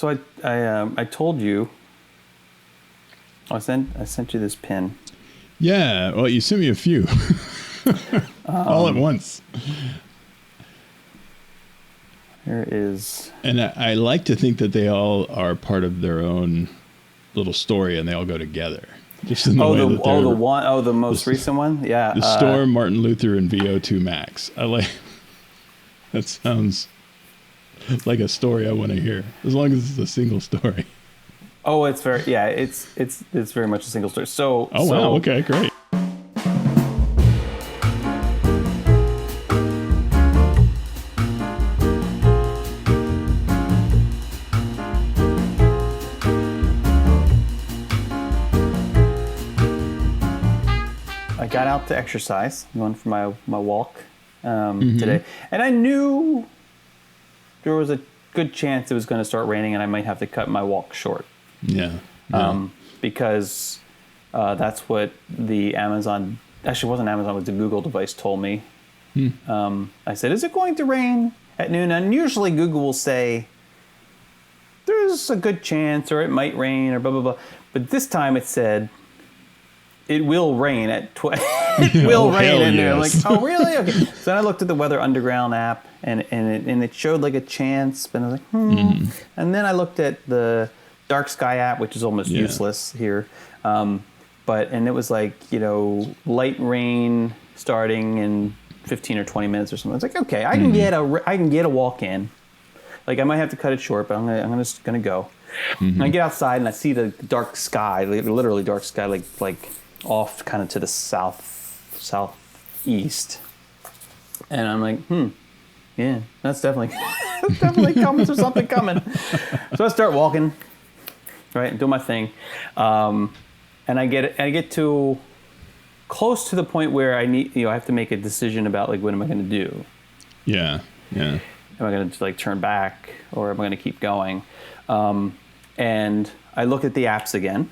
So I told you. I sent you this pin. Yeah. Well, you sent me a few. All at once. Here is. And I like to think that they all are part of their own little story, and they all go together. Just in the way that the most recent one, yeah. The Storm, Martin Luther, and VO2 Max. I like. That sounds like a story I want to hear, as long as it's a single story. Oh, it's very much a single story. Wow, okay, great. I got out to exercise, going for my walk today, and I knew there was a good chance it was going to start raining, and I might have to cut my walk short. Yeah. Because that's what the Amazon, actually it wasn't Amazon, it was the Google device told me. I said, is it going to rain at noon? And usually Google will say, there's a good chance, or it might rain, or blah, blah, blah. But this time it said, it will rain at it will rain at noon. I'm like, oh, really? Okay. So then I looked at the Weather Underground app, and it showed like a chance, but I was like, And then I looked at the Dark Sky app, which is almost useless here. And it was like, light rain starting in 15 or 20 minutes or something. I was like, okay, I can get a walk in. Like, I might have to cut it short, but I'm just gonna go. And I get outside and I see the dark sky, literally dark sky, like off kind of to the southeast. And I'm like, yeah, that's definitely coming. There's something coming. So I start walking, right, and do my thing, and I get to close to the point where I have to make a decision about like what am I going to do. Yeah. Am I going to like turn back, or am I going to keep going? And I look at the apps again.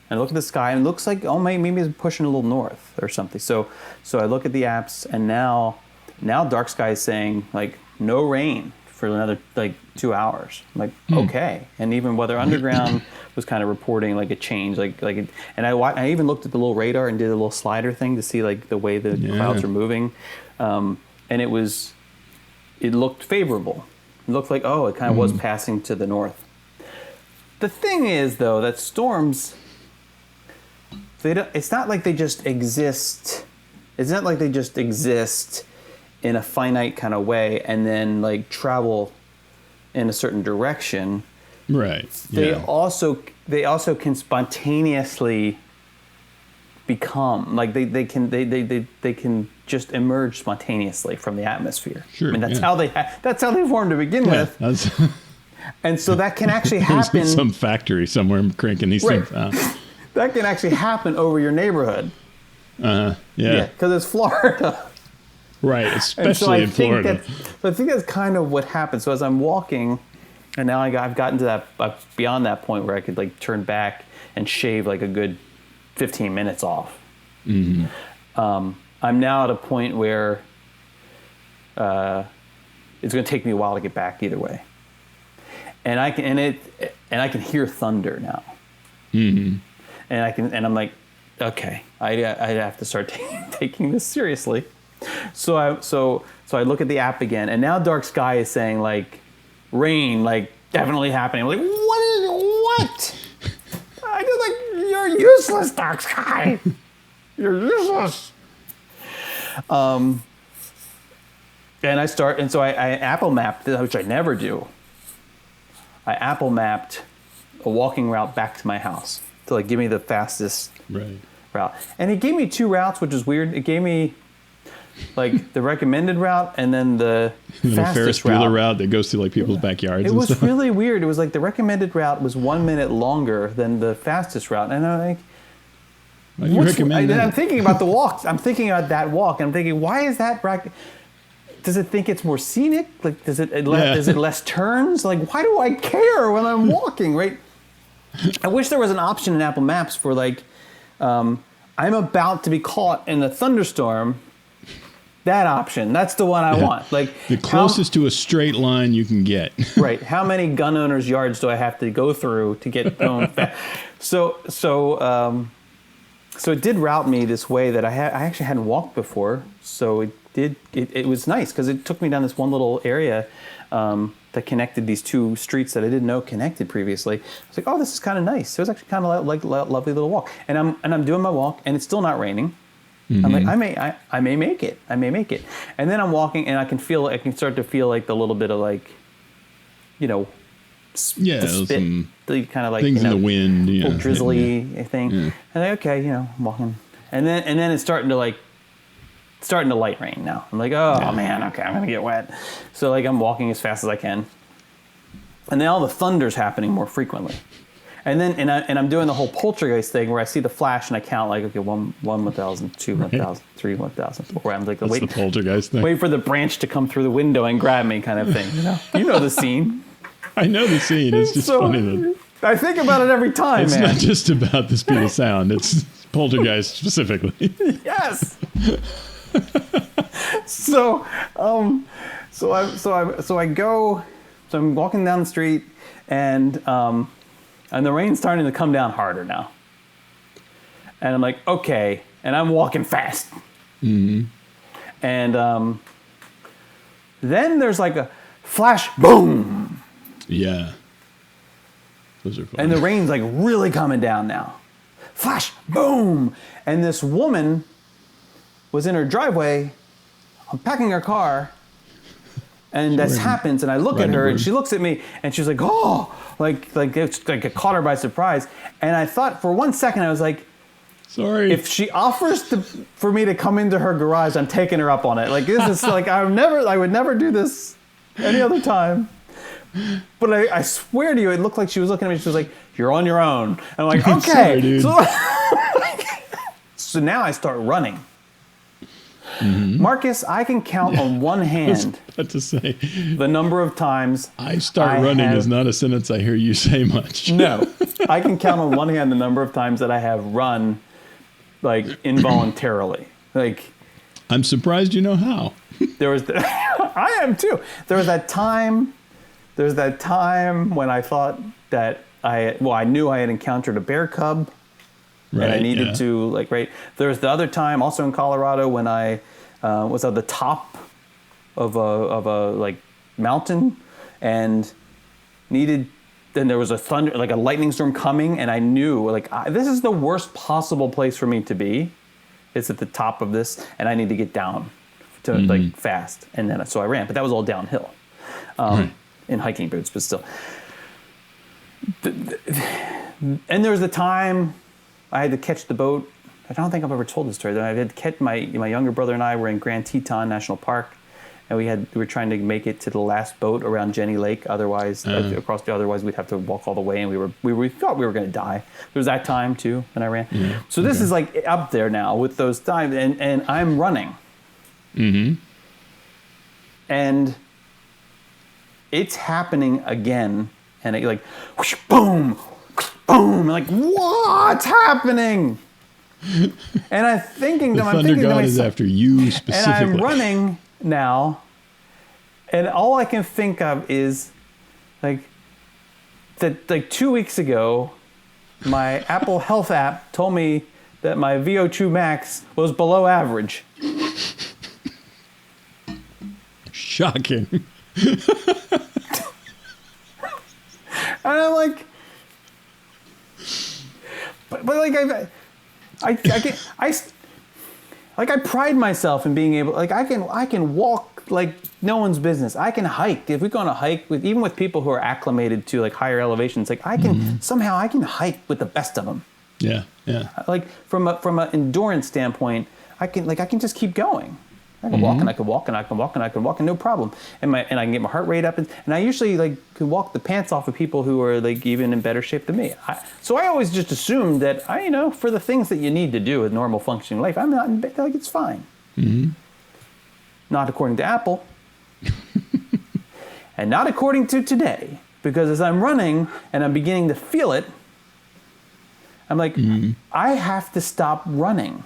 I look at the sky, and it looks like maybe it's pushing a little north or something. So I look at the apps, and now Dark Sky is saying like no rain for another like 2 hours. I'm like, okay. And even Weather Underground was kind of reporting like a change, and I even looked at the little radar and did a little slider thing to see like the way the clouds are moving, and it looked favorable. It looked like it kind of was passing to the north. The thing is, though, that storms, it's not like they just exist. It's not like they just exist in a finite kind of way and then like travel in a certain direction. Right. They also can spontaneously become like they can just emerge spontaneously from the atmosphere. Sure. I mean that's how they formed to begin with. And so that can actually happen. There's some factory somewhere cranking these things out. That can actually happen over your neighborhood. Yeah. Because it's Florida. Right, especially in Florida. So I think that's kind of what happened. So as I'm walking, and now I've gotten to that beyond that point where I could like turn back and shave like a good 15 minutes off. I'm now at a point where it's going to take me a while to get back either way. And I can hear thunder now. And I'm like, okay, I have to start taking this seriously. So I look at the app again, and now Dark Sky is saying like rain, like definitely happening. I'm like, what? I just like, you're useless, Dark Sky. You're useless. And so I Apple mapped, which I never do. I Apple mapped a walking route back to my house to like give me the fastest route. And it gave me two routes, which is weird. It gave me like the recommended route and then the fastest Ferris Bueller route that goes through like people's backyards. It was really weird. It was like the recommended route was 1 minute longer than the fastest route. And I'm like, I'm thinking about the walks. I'm thinking about that walk. And I'm thinking, why is that? Does it think it's more scenic? Like, is it less turns? Like, why do I care when I'm walking, right? I wish there was an option in Apple Maps for like, I'm about to be caught in a thunderstorm, That option. That's the one I want. Like the closest to a straight line you can get. Right. How many gun owners' yards do I have to go through to get going fast? So it did route me this way that I actually hadn't walked before. So it was nice because it took me down this one little area that connected these two streets that I didn't know connected previously. I was like, oh, this is kind of nice. So it was actually kind of like a lovely little walk. And I'm doing my walk, and it's still not raining. Mm-hmm. I'm like, I may make it. I may make it. And then I'm walking, and I can start to feel like the little bit of like, the spit, the kind of like things in the wind, little drizzly thing. Yeah. And like, okay, I'm walking, and then it's starting to light rain now. I'm like, oh man, okay, I'm gonna get wet. So like I'm walking as fast as I can, and then all the thunder's happening more frequently. And then and I'm doing the whole poltergeist thing where I see the flash and I count like, okay, 1,000, 2, 1,000, 3, 1,000, 4. I'm like, that's the poltergeist thing. Wait for the branch to come through the window and grab me, kind of thing. You know the scene. I know the scene. It's just funny that I think about it every time. It's not just about the speed of sound. It's poltergeist specifically. Yes. So I'm walking down the street and the rain's starting to come down harder now. And I'm like, okay. And I'm walking fast. Mm-hmm. And then there's like a flash, boom. Yeah. Those are fun. And the rain's like really coming down now. Flash, boom. And this woman was in her driveway, unpacking her car. And this happens, and I look at her, and she looks at me, and she's like, oh, like it's like it caught her by surprise. And I thought for 1 second, I was like, sorry. If she offers for me to come into her garage, I'm taking her up on it. Like this is like I would never do this any other time. But I swear to you, it looked like she was looking at me. She was like, "You're on your own." I'm like, "Okay." Sorry, dude. So now I start running. Mm-hmm. Marcus, I can count on one hand the number of times I start running is not a sentence I hear you say much. No, I can count on one hand the number of times that I have run like involuntarily. Like, I'm surprised you know how. I am too. There was that time when I thought that I knew I had encountered a bear cub. Right, and I needed to There's the other time also in Colorado when I was at the top of a mountain and then there was a thunder, like a lightning storm coming, and I knew this is the worst possible place for me to be. It's at the top of this, and I need to get down to fast, and then so I ran, but that was all downhill, in hiking boots, but still. And there was the time I had to catch the boat. I don't think I've ever told this story. I had to catch my younger brother and I were in Grand Teton National Park, and we were trying to make it to the last boat around Jenny Lake. Otherwise, otherwise we'd have to walk all the way, and we thought we were going to die. There was that time too when I ran. Mm-hmm. So this is like up there now with those times, and I'm running. Mm-hmm. And it's happening again, and it like whoosh, boom. Boom! Like, what's happening? And I'm thinking to myself, Thunder God is after you specifically. And I'm running now, and all I can think of is that 2 weeks ago, my Apple Health app told me that my VO2 max was below average. Shocking. And I'm like, but like I pride myself in being able, like I can walk like no one's business. I can hike. If we go on a hike even with people who are acclimated to like higher elevations, like I can somehow I can hike with the best of them. Yeah, yeah. Like from an endurance standpoint, I can just keep going. I can walk and I can walk and I can walk and I can walk and no problem. And I can get my heart rate up and I usually can walk the pants off of people who are even in better shape than me. So I always just assumed that for the things that you need to do with normal functioning life, I'm not it's fine. Mm-hmm. Not according to Apple. And not according to today, because as I'm running and I'm beginning to feel it, I'm like, I have to stop running.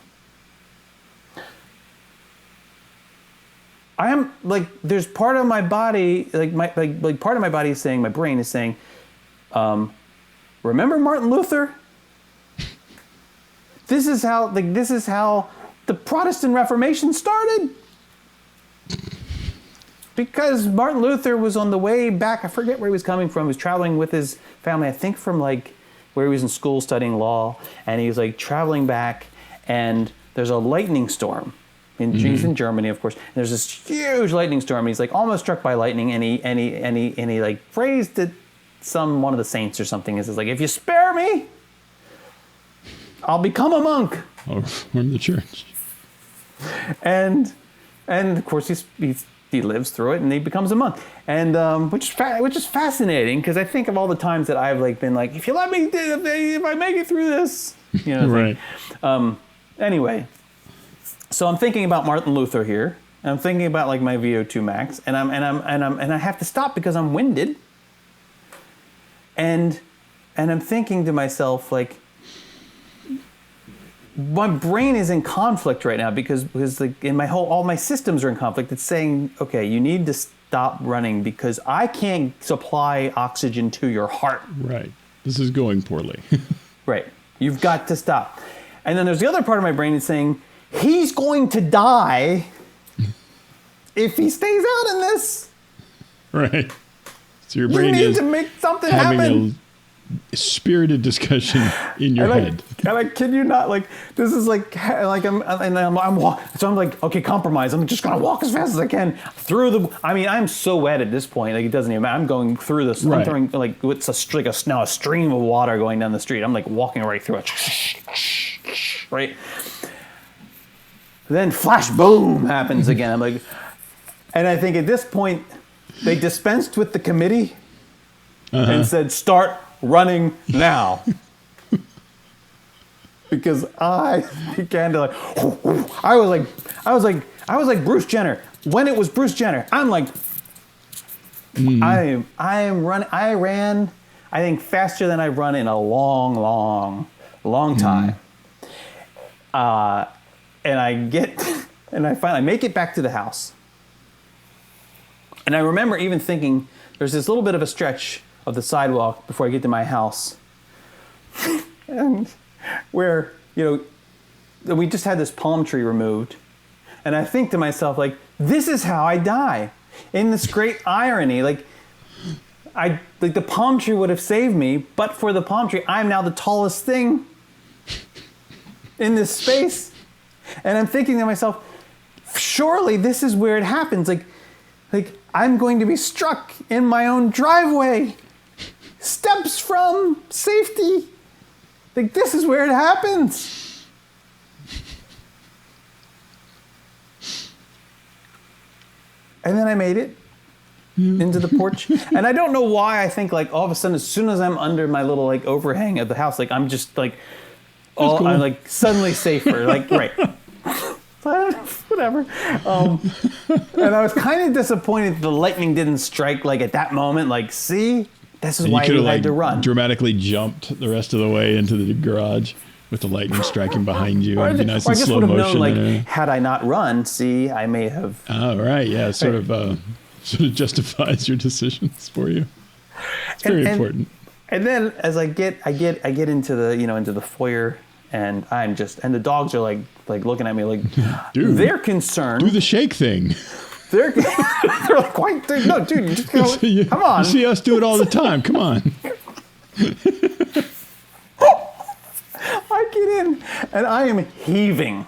I am like, there's part of my body, like part of my body is saying, my brain is saying, remember Martin Luther? This is how the Protestant Reformation started. Because Martin Luther was on the way back. I forget where he was coming from. He was traveling with his family, I think from like where he was in school studying law, and he was like traveling back, and there's a lightning storm. He's in Germany, of course. And there's this huge lightning storm. And he's like almost struck by lightning, and he like phrased it, one of the saints or something. Is like, if you spare me, I'll become a monk. Or from the church. And of course he lives through it and he becomes a monk. And which is fascinating, because I think of all the times that I've like been like, if you let me, if I make it through this, you know. Right. Anyway. So I'm thinking about Martin Luther here, and I'm thinking about like my VO2 max, and I have to stop because I'm winded. And I'm thinking to myself, like, my brain is in conflict right now because like all my systems are in conflict. It's saying, okay, you need to stop running because I can't supply oxygen to your heart. Right. This is going poorly. Right. You've got to stop. And then there's the other part of my brain that's saying, he's going to die if he stays out in this. Right. So your brain is to make something having happen. A spirited discussion in your head. And I kid you not, like this is I'm like, okay, compromise. I'm just gonna walk as fast as I can through the. I mean, I'm so wet at this point, like it doesn't even matter. I'm going through this. Right. I'm throwing like it's now a stream of water going down the street. I'm like walking right through it. Right. Then flash boom happens again. I'm like, and I think at this point they dispensed with the committee and said, start running now. Because I began to like, I was like Bruce Jenner. When it was Bruce Jenner, I'm like, I am running. I ran, I think, faster than I've run in a long time. And I finally make it back to the house. And I remember even thinking, there's this little bit of a stretch of the sidewalk before I get to my house. And where, we just had this palm tree removed. And I think to myself, like, this is how I die. In this great irony, the palm tree would have saved me, but for the palm tree, I'm now the tallest thing in this space. And I'm thinking to myself, surely this is where it happens. Like I'm going to be struck in my own driveway. Steps from safety. Like, this is where it happens. And then I made it into the porch. And I don't know why I think, like, all of a sudden, as soon as I'm under my little, like, overhang of the house, like, I'm just, like, cool. I'm, like, suddenly safer. Like, right. Whatever. And I was kind of disappointed the lightning didn't strike, like, at that moment. Like, see? This is why you had to run. Dramatically jumped the rest of the way into the garage with the lightning striking behind you. Or and be nice and I just slow would have motion. known, like, had I not run, see, I may have. Oh, right. Yeah. Sort of justifies your decisions for you. It's very important. And then as I get into the, into the foyer, and the dogs are like looking at me like, dude, they're concerned. Do the shake thing. They're like, why? No, dude, you just gotta, come on. You see us do it all the time. Come on. I get in, and I am heaving.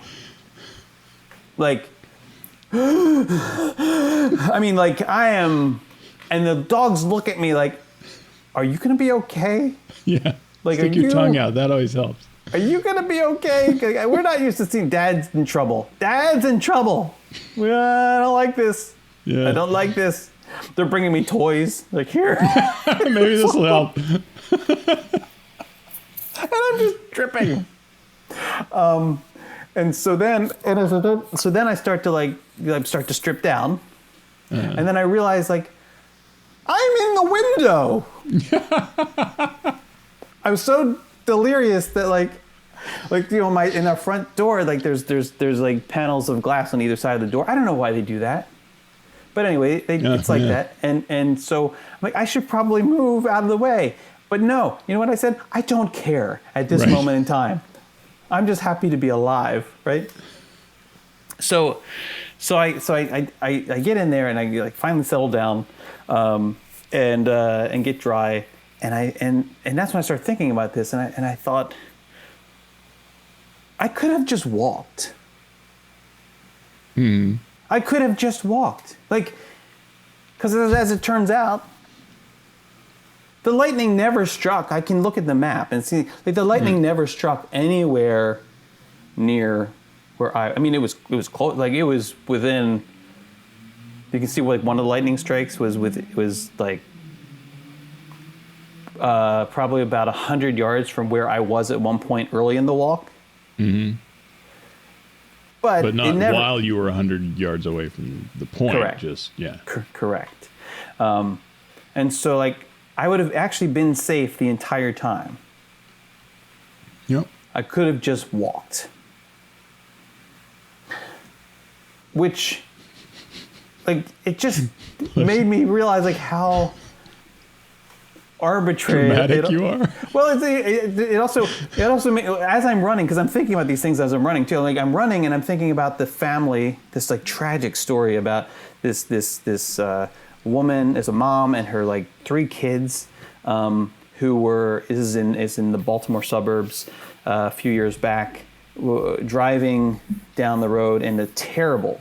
Like, I mean, like, I am, and the dogs look at me like, are you gonna be okay? Yeah. Like, stick your tongue out. That always helps. Are you gonna be okay? We're not used to seeing dads in trouble. Dad's in trouble. I don't like this. Yeah. I don't like this. They're bringing me toys. Like, here. Maybe this will help. And I'm just dripping. And so then I start to strip down, and then I realize, like, I'm in the window. I'm so delirious that like in our front door, like there's like panels of glass on either side of the door. I don't know why they do that. But anyway, it's like that. And so I'm like, I should probably move out of the way. But no, you know what I said? I don't care at this moment in time. I'm just happy to be alive, right? So I get in there and I like finally settle down, and get dry, and that's when I started thinking about this, and I thought I could have just walked. I could have just walked, like, because as it turns out, the lightning never struck. I can look at the map and see, like, the lightning never struck anywhere near where I mean, it was close, like it was within. You can see like one of the lightning strikes was like probably about 100 yards from where I was at one point early in the walk. But not while you were 100 yards away from the point. Correct. Just Correct. And so like I would have actually been safe the entire time. Yep. I could have just walked. Which, like, it just made me realize like how arbitrary dramatic you are. Well, it also as I'm running, because I'm thinking about these things as I'm running too. Like I'm running and I'm thinking about the family, this like tragic story about this woman as a mom and her like 3 kids, who is in the Baltimore suburbs a few years back, driving down the road in a terrible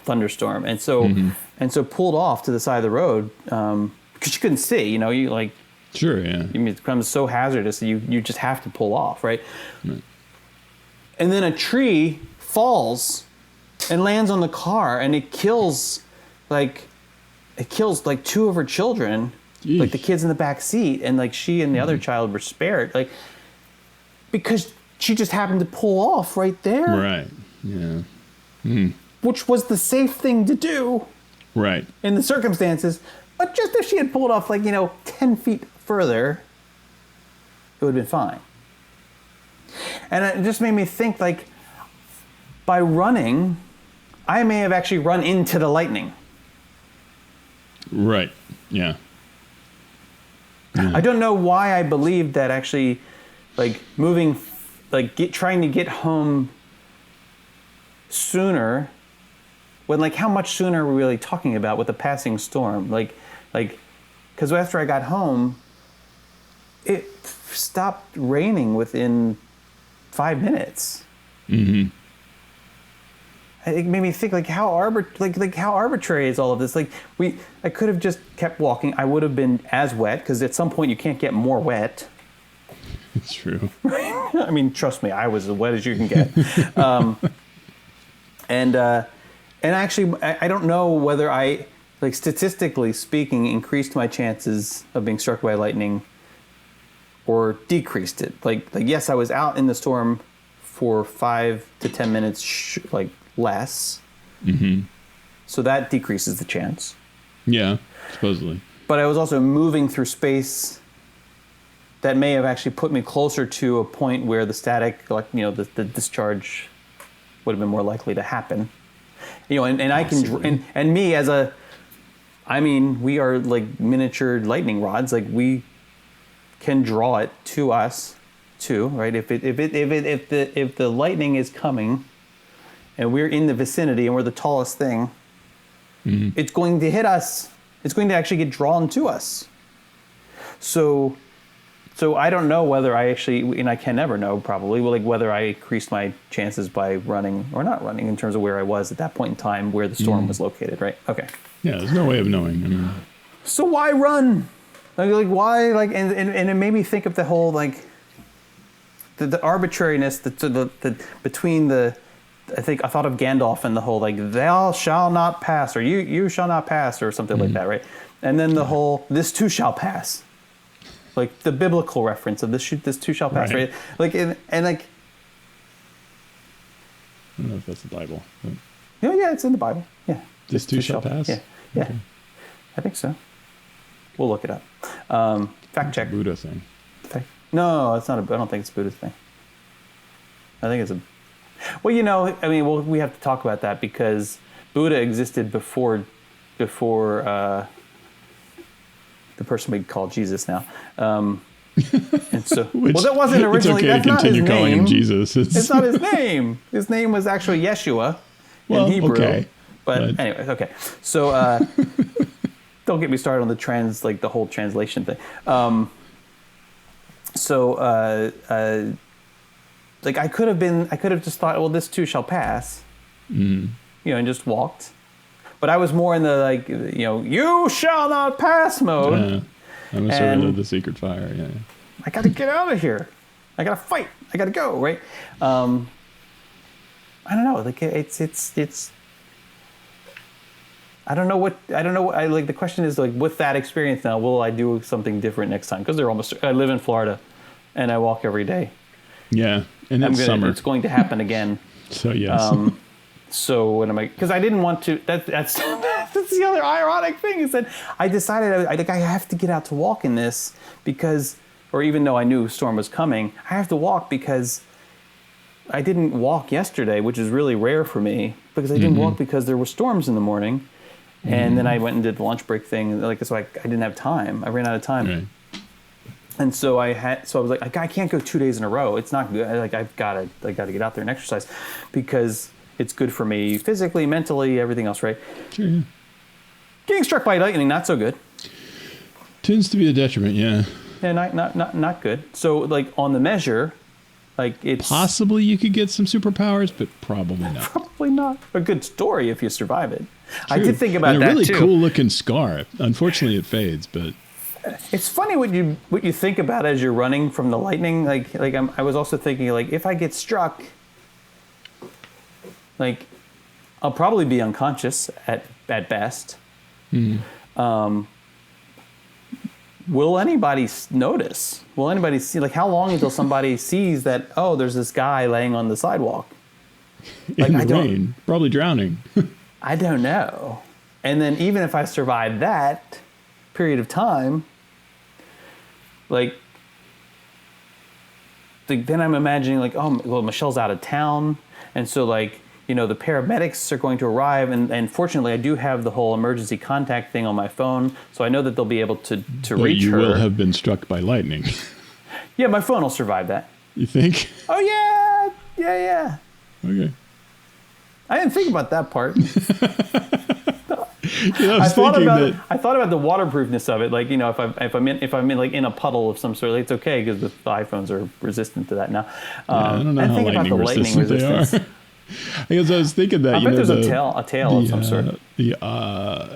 thunderstorm, and so pulled off to the side of the road because you couldn't see. You know, you like sure, yeah. I mean, it becomes so hazardous that you just have to pull off, right? And then a tree falls and lands on the car, and it kills like 2 of her children. Jeez. Like the kids in the back seat, and like she and the other child were spared, like because she just happened to pull off right there. Right. Yeah. Which was the safe thing to do. Right. In the circumstances. But just if she had pulled off 10 feet further, it would have been fine. And it just made me think, like, by running, I may have actually run into the lightning. Right. Yeah. I don't know why I believed that actually, like, moving, like, trying to get home sooner, when, like, how much sooner are we really talking about with the passing storm? Like, because after I got home, it stopped raining within 5 minutes. It made me think, like, how arbitrary is all of this? Like, I could have just kept walking. I would have been as wet, because at some point you can't get more wet. It's true. I mean, trust me, I was as wet as you can get. And actually, I don't know whether I, like, statistically speaking, increased my chances of being struck by lightning or decreased it. Like yes, I was out in the storm for 5 to 10 minutes, like, less. So that decreases the chance. Yeah, supposedly. But I was also moving through space that may have actually put me closer to a point where the static, like, the discharge would have been more likely to happen. And I can, and me as we are like miniature lightning rods. Like, we can draw it to us too, right? If the lightning is coming and we're in the vicinity and we're the tallest thing, it's going to hit us. It's going to actually get drawn to us. So I don't know whether I actually, and I can never know probably, like, whether I increased my chances by running or not running in terms of where I was at that point in time, where the storm was located, right? Okay. Yeah, there's no way of knowing. I mean, so why run? Like why? Like, and it made me think of the whole, like, the arbitrariness between the. I thought of Gandalf and the whole, like, thou shall not pass, or you shall not pass, or something like that, right? And then the whole, this too shall pass. Like the biblical reference of this too shall pass, right? Like, and like, I don't know if that's the Bible. But... Yeah, it's in the Bible. Yeah, this too shall pass. Yeah, okay. I think so. We'll look it up. Fact check. Buddha thing. No, it's not. I don't think it's a Buddha thing. I think it's a. Well, we have to talk about that because Buddha existed before before the person we call Jesus now. And so, well, that wasn't originally. It's okay that's to continue not his calling name. him Jesus. It's not his name. His name was actually Yeshua in Hebrew. Okay. But anyway, okay. So don't get me started on the whole translation thing. I could have just thought, well, this too shall pass, and just walked. But I was more in the you shall not pass mode. I'm a servant of the secret fire. Yeah. I got to get out of here. I got to fight. I got to go. Right. I don't know. Like it's. I don't know what. The question is, like, with that experience now, will I do something different next time? Because I live in Florida, and I walk every day. Yeah, and it's summer. It's going to happen again. So yes. So what am I? Because I didn't want to. That's the other ironic thing is that I decided I have to get out to walk in this because, or even though I knew a storm was coming, I have to walk because I didn't walk yesterday, which is really rare for me. Because I didn't walk because there were storms in the morning, and then I went and did the lunch break thing. So I didn't have time. I ran out of time. Right. And so I was like, I can't go 2 days in a row. It's not good. Like I got to get out there and exercise because it's good for me physically, mentally, everything else, right? Sure. Yeah. Getting struck by lightning, not so good. Tends to be a detriment, yeah. Yeah, not good. So like on the measure, like it's possibly you could get some superpowers, but probably not. Probably not. A good story if you survive it. True. I did think about and that a really too. cool looking scar. Unfortunately, it fades, but it's funny what you think about as you're running from the lightning. I was also thinking, like, if I get struck, like, I'll probably be unconscious at best. Will anybody notice? Will anybody see? Like, how long until somebody sees that? Oh, there's this guy laying on the sidewalk. Like, in the rain, probably drowning. I don't know. And then even if I survive that period of time, like then I'm imagining, like, oh, well, Michelle's out of town, and so, like, the paramedics are going to arrive, and fortunately I do have the whole emergency contact thing on my phone, so I know that they'll be able to reach her. You will have been struck by lightning. Yeah, my phone will survive that. You think? Oh yeah. Okay. I didn't think about that part. I thought about the waterproofness of it. Like, if I'm in like in a puddle of some sort, it's okay because the iPhones are resistant to that now. I don't know how lightning resistant they are. I guess I was thinking that. I bet there's a tail of some sort. The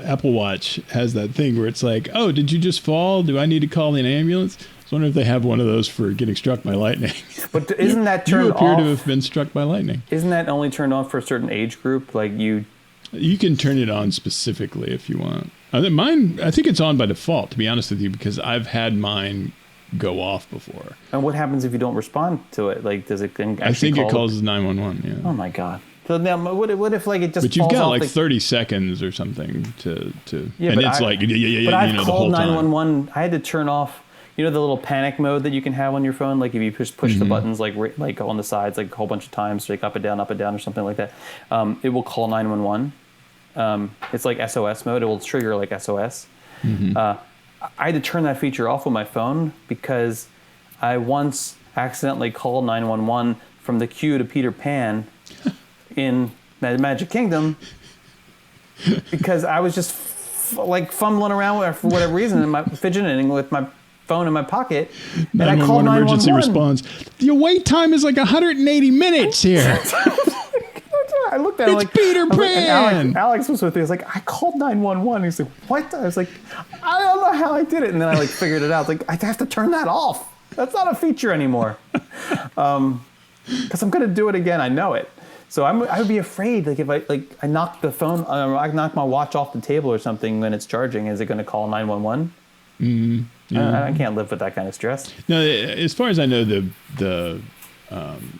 Apple Watch has that thing where it's like, oh, did you just fall? Do I need to call an ambulance? I was wondering if they have one of those for getting struck by lightning. But isn't that turned off? You appear to have been struck by lightning. Isn't that only turned on for a certain age group? Like you can turn it on specifically if you want. I think it's on by default, to be honest with you, because I've had mine go off before. And what happens if you don't respond to it? Like, does it actually I think it calls 911, yeah. Oh my God. So now, what if like it just But you've falls got off like 30 seconds or something to yeah, and it's like, But I've the called whole time. 911. I had to turn off, the little panic mode that you can have on your phone. Like if you push the buttons, like on the sides, like a whole bunch of times, like up and down, or something like that. It will call 911. It's like SOS mode. It will trigger like SOS. I had to turn that feature off on my phone because I once accidentally called 911 from the queue to Peter Pan in Magic Kingdom because I was just fumbling around for whatever reason and fidgeting with my phone in my pocket, and I called 911. Emergency response. The wait time is like 180 minutes here. I looked at him it's Peter Pan. And Alex was with me. I was like, I called 911. He's like, what? I was like, I don't know how I did it. And then I figured it out. I was like, I have to turn that off. That's not a feature anymore. Because I'm going to do it again. I know it. So I would be afraid, like if I knock the phone, I knock my watch off the table or something when it's charging. Is it going to call 911? Yeah. I can't live with that kind of stress. No, as far as I know, the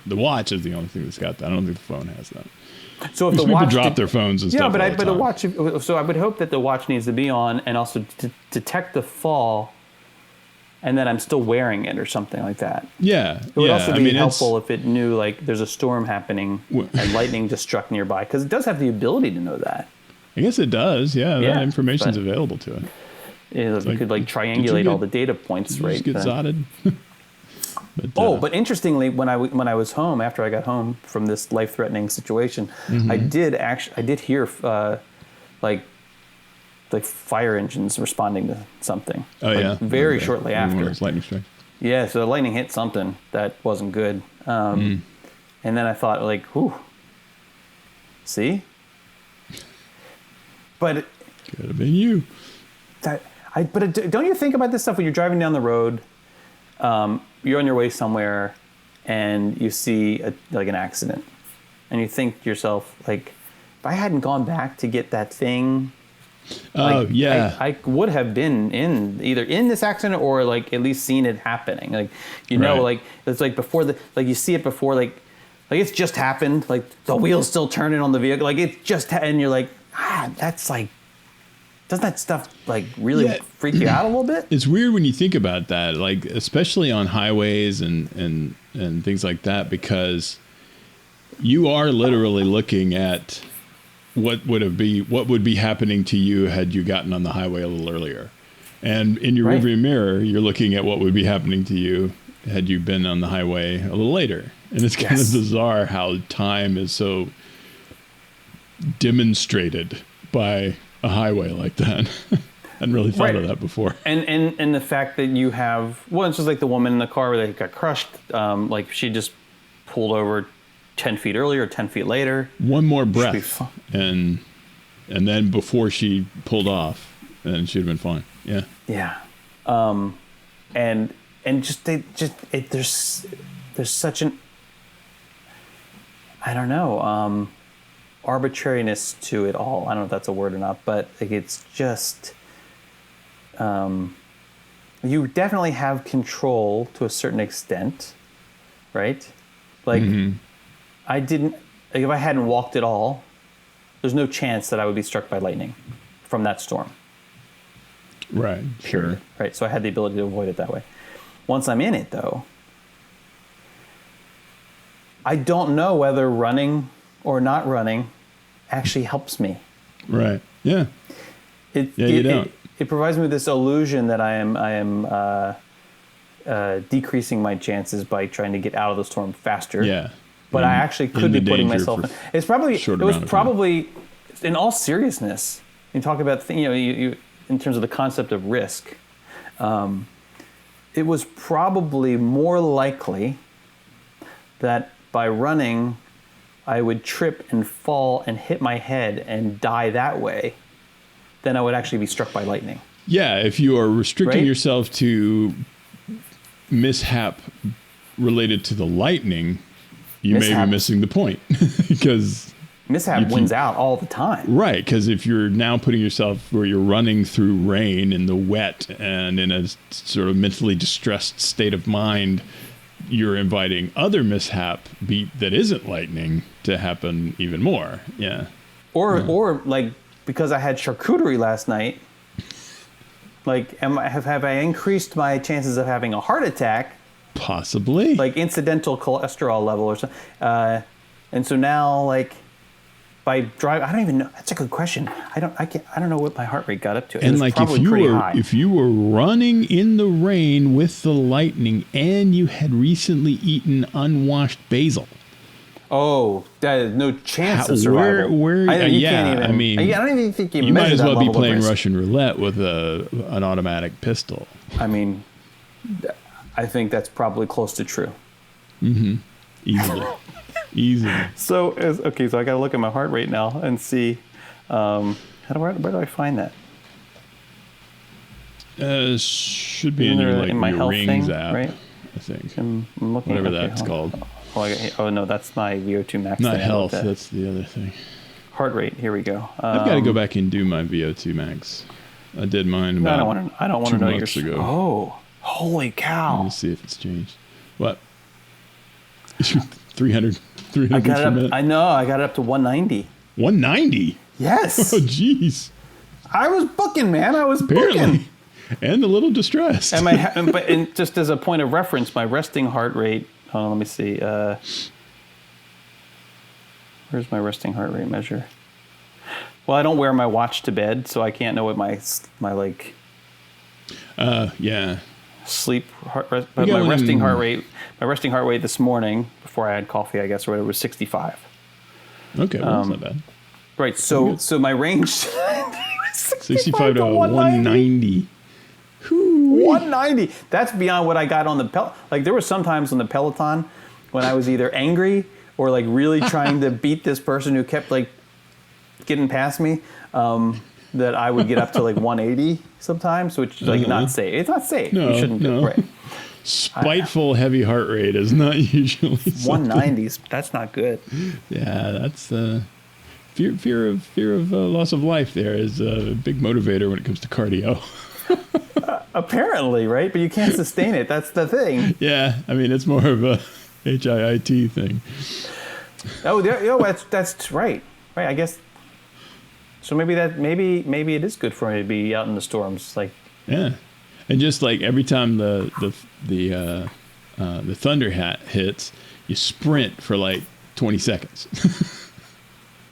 watch is the only thing that's got that. I don't think the phone has that. So if the watch drop their phones and stuff. Yeah, but the watch. So I would hope that the watch needs to be on and also to detect the fall, and then I'm still wearing it or something like that. Yeah, it would also be helpful if it knew like there's a storm happening and lightning just struck nearby, because it does have the ability to know that. I guess it does. Yeah, Yeah, that information's but- available to it. You like, could like did you triangulate all get- the data points, Did you right? just get then. zotted? But, But interestingly, when I was home after I got home from this life-threatening situation, Mm-hmm. I did hear like fire engines responding to something. oh like, yeah, very Okay. shortly One of after. those lightning strikes. Yeah, so the lightning hit something that wasn't good. And then I thought, like, whew, see? But Could have been you. don't you think about this stuff when you're driving down the road, you're on your way somewhere, and you see an accident, and you think to yourself, like, if I hadn't gone back to get that thing, Oh like, yeah. I would have been either in this accident or like at least seen it happening. Like, Right. like it's like before you see it before, like it's just happened. Like the wheel's still turning on the vehicle. Like it's just, and you're like, that's like, doesn't that stuff like really Yeah. freak you out a little bit? It's weird when you think about that, like especially on highways and things like that, because you are literally looking at what would be happening to you had you gotten on the highway a little earlier. And in your Right. rearview mirror, you're looking at what would be happening to you had you been on the highway a little later. And it's kind Yes. of bizarre how time is so demonstrated by a highway like that. I hadn't really thought of Right. that before. And the fact that you have, well, it's just like the woman in the car where they got crushed. Like she just pulled over 10 feet earlier, 10 feet later. One more be breath, fine. and then before she pulled off, and she'd have been fine. Yeah. Yeah. And there's such an, I don't know, arbitrariness to it all. I don't know if that's a word or not, but like it's just, you definitely have control to a certain extent, right? Like, I didn't, like if I hadn't walked at all, there's no chance that I would be struck by lightning from that storm. Right. Sure. Right, so I had the ability to avoid it that way. Once I'm in it, though, I don't know whether running or not running actually helps me. Right. Yeah. You don't. It provides me with this illusion that I am decreasing my chances by trying to get out of the storm faster. Yeah. But I actually could be the putting danger myself. for It's probably. short It was amount of time. probably, in all seriousness, you talk about you in terms of the concept of risk. It was probably more likely that by running, I would trip and fall and hit my head and die that way, than I would actually be struck by lightning. Yeah. If you are restricting Right? yourself to mishap related to the lightning, you may Mishap. be missing the point because Mishap wins out all the time. right. Because if you're now putting yourself where you're running through rain in the wet and in a sort of mentally distressed state of mind, you're inviting other mishap that isn't lightning to happen even more. Yeah. Or like because I had charcuterie last night, like have I increased my chances of having a heart attack, Possibly. like incidental cholesterol level or something? And so now like by drive, I don't even know. That's a good question. I don't know what my heart rate got up to. It and was like probably pretty high. if you were running in the rain with the lightning and you had recently eaten unwashed basil. Oh, that is no chance of survival. Where you yeah, can't even, I mean, I don't even think you measure might as that well be level of playing risk. Russian roulette with an automatic pistol. I mean, I think that's probably close to true. Easily. Easily. So I got to look at my heart rate now and see where do I find that? Should be Isn't in your there like in my your health Rings thing, app, right? I think. I'm looking. Whatever okay, that's hold on. called. Oh no, that's my VO2 max. Not thing I health, looked at. that's the other thing. Heart rate. Here we go. I've got to go back and do my VO2 max. I did mine No, about I don't want 2 to know months your. ago. Oh, holy Let cow! me see if it's changed. What? 300 I got beats it per up. minute? I know. I got it up to 190. 190? Yes, Oh, jeez. I was booking, man. I was Apparently. booking. And a little distressed. And just as a point of reference, my resting heart rate. Hold on, let me see. Where's my resting heart rate measure? Well, I don't wear my watch to bed, so I can't know what my like Yeah. sleep heart rate, but my resting heart rate this morning before I had coffee, I guess, or whatever, was 65. Okay, well, that's not bad. Right. So my range 65 to 190. 190. That's beyond what I got on the like there were some times on the Peloton when I was either angry or like really trying to beat this person who kept like getting past me, that I would get up to like 180 sometimes, which is like not safe. It's not safe. No, you shouldn't do it. Right. Spiteful heavy heart rate is not usually 190s. That's not good. Yeah, that's fear of loss of life. There is a big motivator when it comes to cardio. Apparently, right? But you can't sustain it. That's the thing. Yeah, I mean it's more of a HIIT thing. Oh, that's right. Right, I guess. So maybe it is good for me to be out in the storms, like. Yeah, and just like every time the thunder hat hits, you sprint for like 20 seconds.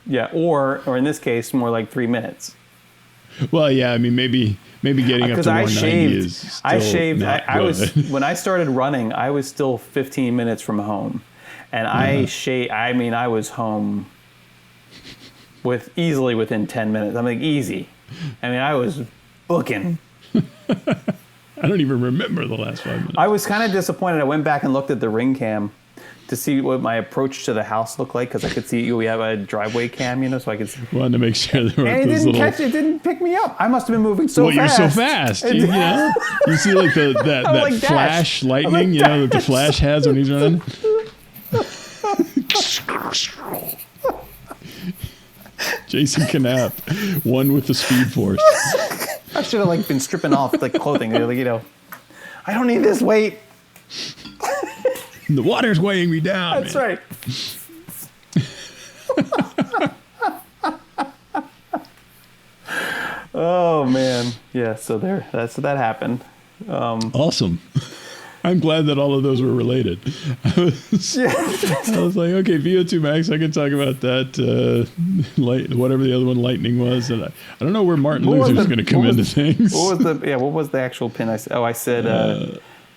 Yeah, or in this case, more like 3 minutes. Well, yeah, I mean maybe getting up to 190 is still I shaved. not I was good. when I started running, I was still 15 minutes from home, and I shaved. I mean, I was home easily within 10 minutes. I'm like easy. I mean, I was booking. I don't even remember the last 5 minutes. I was kind of disappointed. I went back and looked at the ring cam to see what my approach to the house looked like, because I could see we have a driveway cam, so I could see. Wanted to make sure there And it didn't pick me up. I must have been moving so fast. Well, you're so fast. You see like that like flash Dash. lightning, that the Flash has when he's running. Jason Knapp, one with the Speed Force. I should have been stripping off like clothing. I don't need this weight. The water's weighing me down. That's man. right. Oh man, yeah. So that happened. Awesome. I'm glad that all of those were related. I was like, okay, VO2 max, I can talk about that. Whatever the other one, lightning was. And I don't know where Martin Luther's going to come into things. What was the actual pin I said? Oh, I said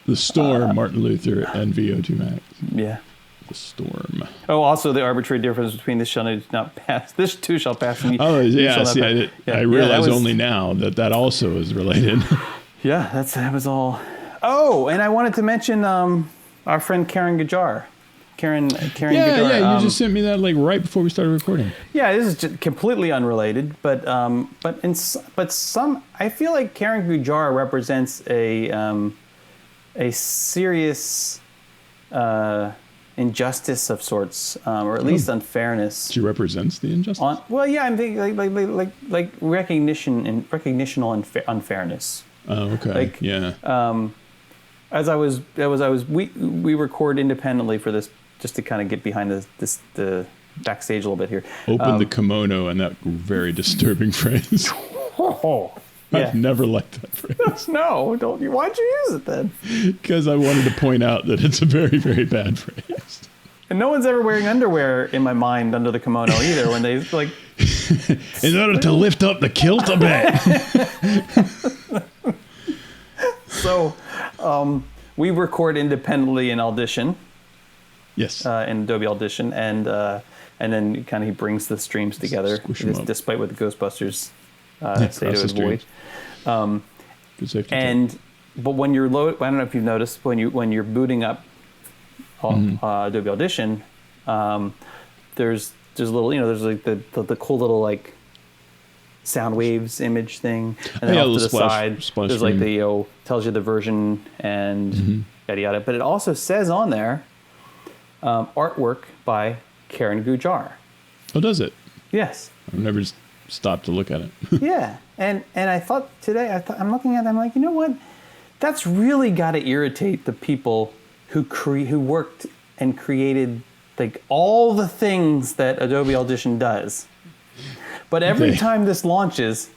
the storm, Martin Luther, and VO2 max. Yeah. The storm. Oh, also the arbitrary difference between this shall not pass. This too shall pass. Oh, yeah. See, I realize only now that also is related. Yeah, that was all. Oh, and I wanted to mention our friend Karen Gajar. Karen Gajar. Yeah, you just sent me that right before we started recording. Yeah, this is just completely unrelated, but some I feel like Karen Gajar represents a serious injustice of sorts, or at least unfairness. She represents the injustice. I'm thinking like recognitional unfairness. Oh, okay. We record independently for this, just to kind of get behind the backstage a little bit here. Open the kimono and that very disturbing phrase. Oh, yeah. I've never liked that phrase. No, don't you? Why'd you use it then? Because I wanted to point out that it's a very, very bad phrase. And no one's ever wearing underwear in my mind under the kimono either. When they like, in order to lift up the kilt a bit. So, we record independently in Audition. Yes. In Adobe Audition, and then kind of he brings the streams together, despite what the Ghostbusters say to avoid. Good safety. But when you're I don't know if you've noticed when you're booting up Adobe Audition, there's a little there's like the cool little sound waves image thing, and then off to the side there's like the tells you the version and yada yada. But it also says on there artwork by Karen Gajar. Oh, does it? Yes. I've never stopped to look at it. Yeah, and I thought today I'm looking at it, I'm like, you know what? That's really got to irritate the people who worked and created all the things that Adobe Audition does. But every time this launches,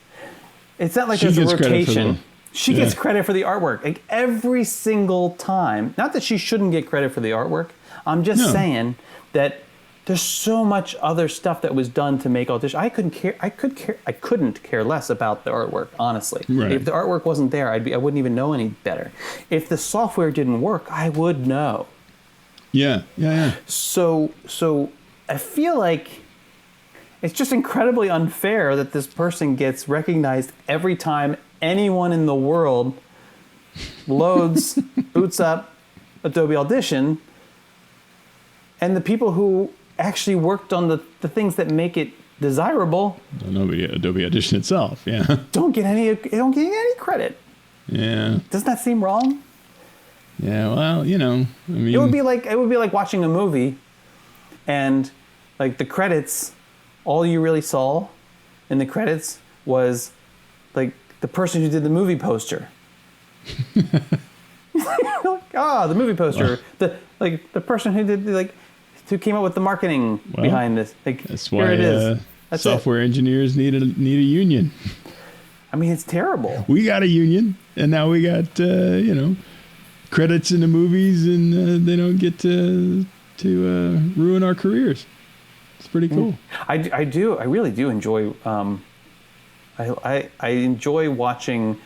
it's not like there's a rotation. She gets credit for the artwork. Every single time. Not that she shouldn't get credit for the artwork. I'm just saying that there's so much other stuff that was done to make audition. I couldn't care less about the artwork, honestly. Right. If the artwork wasn't there, I wouldn't even know any better. If the software didn't work, I would know. Yeah. So I feel like it's just incredibly unfair that this person gets recognized every time anyone in the world boots up Adobe Audition, and the people who actually worked on the things that make it desirable Adobe Audition itself, yeah. don't get any credit. Yeah. Doesn't that seem wrong? Yeah, well, I mean, It would be like watching a movie and like the credits, all you really saw in the credits was like the person who did the movie poster. The movie poster. The person who did who came up with the marketing behind this. That's why here it is. That's software engineers need a union. I mean, it's terrible. We got a union, and now we got credits in the movies, and they don't get to ruin our careers. It's pretty cool. I really do enjoy. I enjoy watching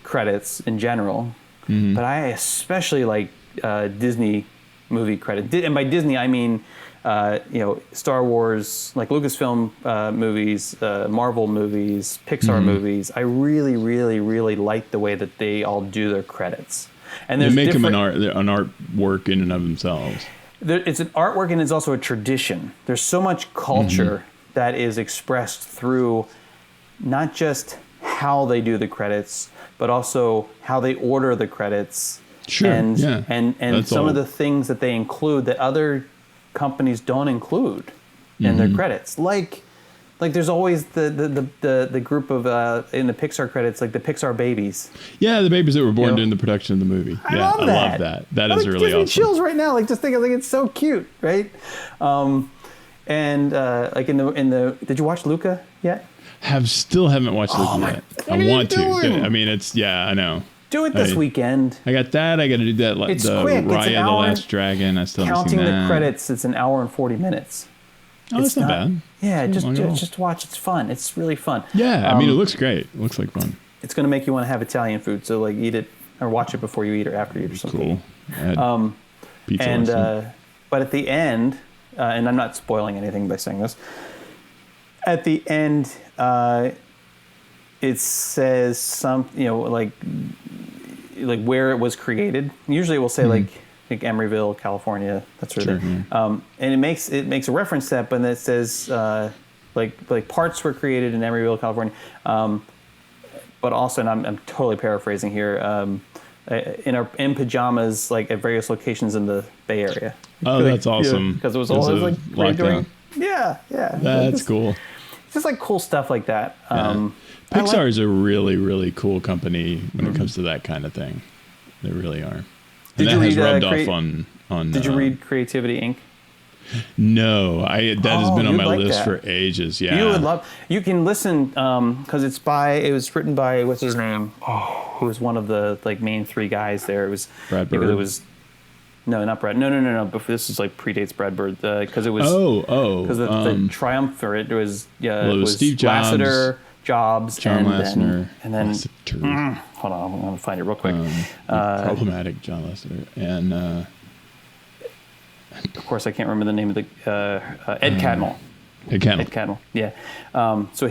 credits in general, but I especially like Disney movie credit. And by Disney, I mean Star Wars, like Lucasfilm movies, Marvel movies, Pixar movies. I really, really, really like the way that they all do their credits. And they make them an artwork in and of themselves. It's an artwork, and it's also a tradition. There's so much culture that is expressed through not just how they do the credits, but also how they order the credits. Sure. And That's some all. of the things that they include that other companies don't include in their credits. Like there's always the group of in the Pixar credits, like the Pixar babies. Yeah, the babies that were born during the production of the movie. I love love that. That is really awesome. It gives me awesome. chills right now. Like just thinking, like it's so cute, right? Like in the did you watch Luca yet? Still haven't watched Luca yet. what are I want you to. doing? I mean, I know. Do it this weekend. I got that. I got to do that. It's the quick. It's Raya an the hour. Last Dragon. I still haven't Counting seen that. the credits, it's an hour and 40 minutes. Oh, that's not bad. Yeah, It's not long at all. just watch. It's fun. It's really fun. Yeah, I mean, it looks great. It looks like fun. It's going to make you want to have Italian food. So like eat it or watch it before you eat or after you eat or something. Cool. I had pizza And last night. but at the end, and I'm not spoiling anything by saying this. At the end, it says something, like where it was created. Usually, it will say like Emeryville, California, that sort of thing. And it makes a reference to that, but then it says like parts were created in Emeryville, California. But also, and I'm totally paraphrasing here. In pajamas, like at various locations in the Bay Area. Oh, that's awesome. Because it was always like right during. Yeah. That's cool. Just like cool stuff like that. Pixar is a really, really cool company when it comes to that kind of thing. They really are. Did you has read, rubbed off on Did you read Creativity Inc.? No, that has been on you'd my like list that. for ages. Yeah, You would love. You can listen because it was written by what's his name? Who was one of the main three guys there? It was Brad Bird. It was no, not Brad. No. But this is predates Brad Bird because it was because the triumvirate was it was Steve Jobs, Lasseter, Jobs, John Lasseter, and then Lasseter. Hold on, I'm gonna find it real quick. Problematic John Lasseter and. Of course, I can't remember the name of the Ed Catmull. Ed Catmull. Ed Catmull. Yeah. So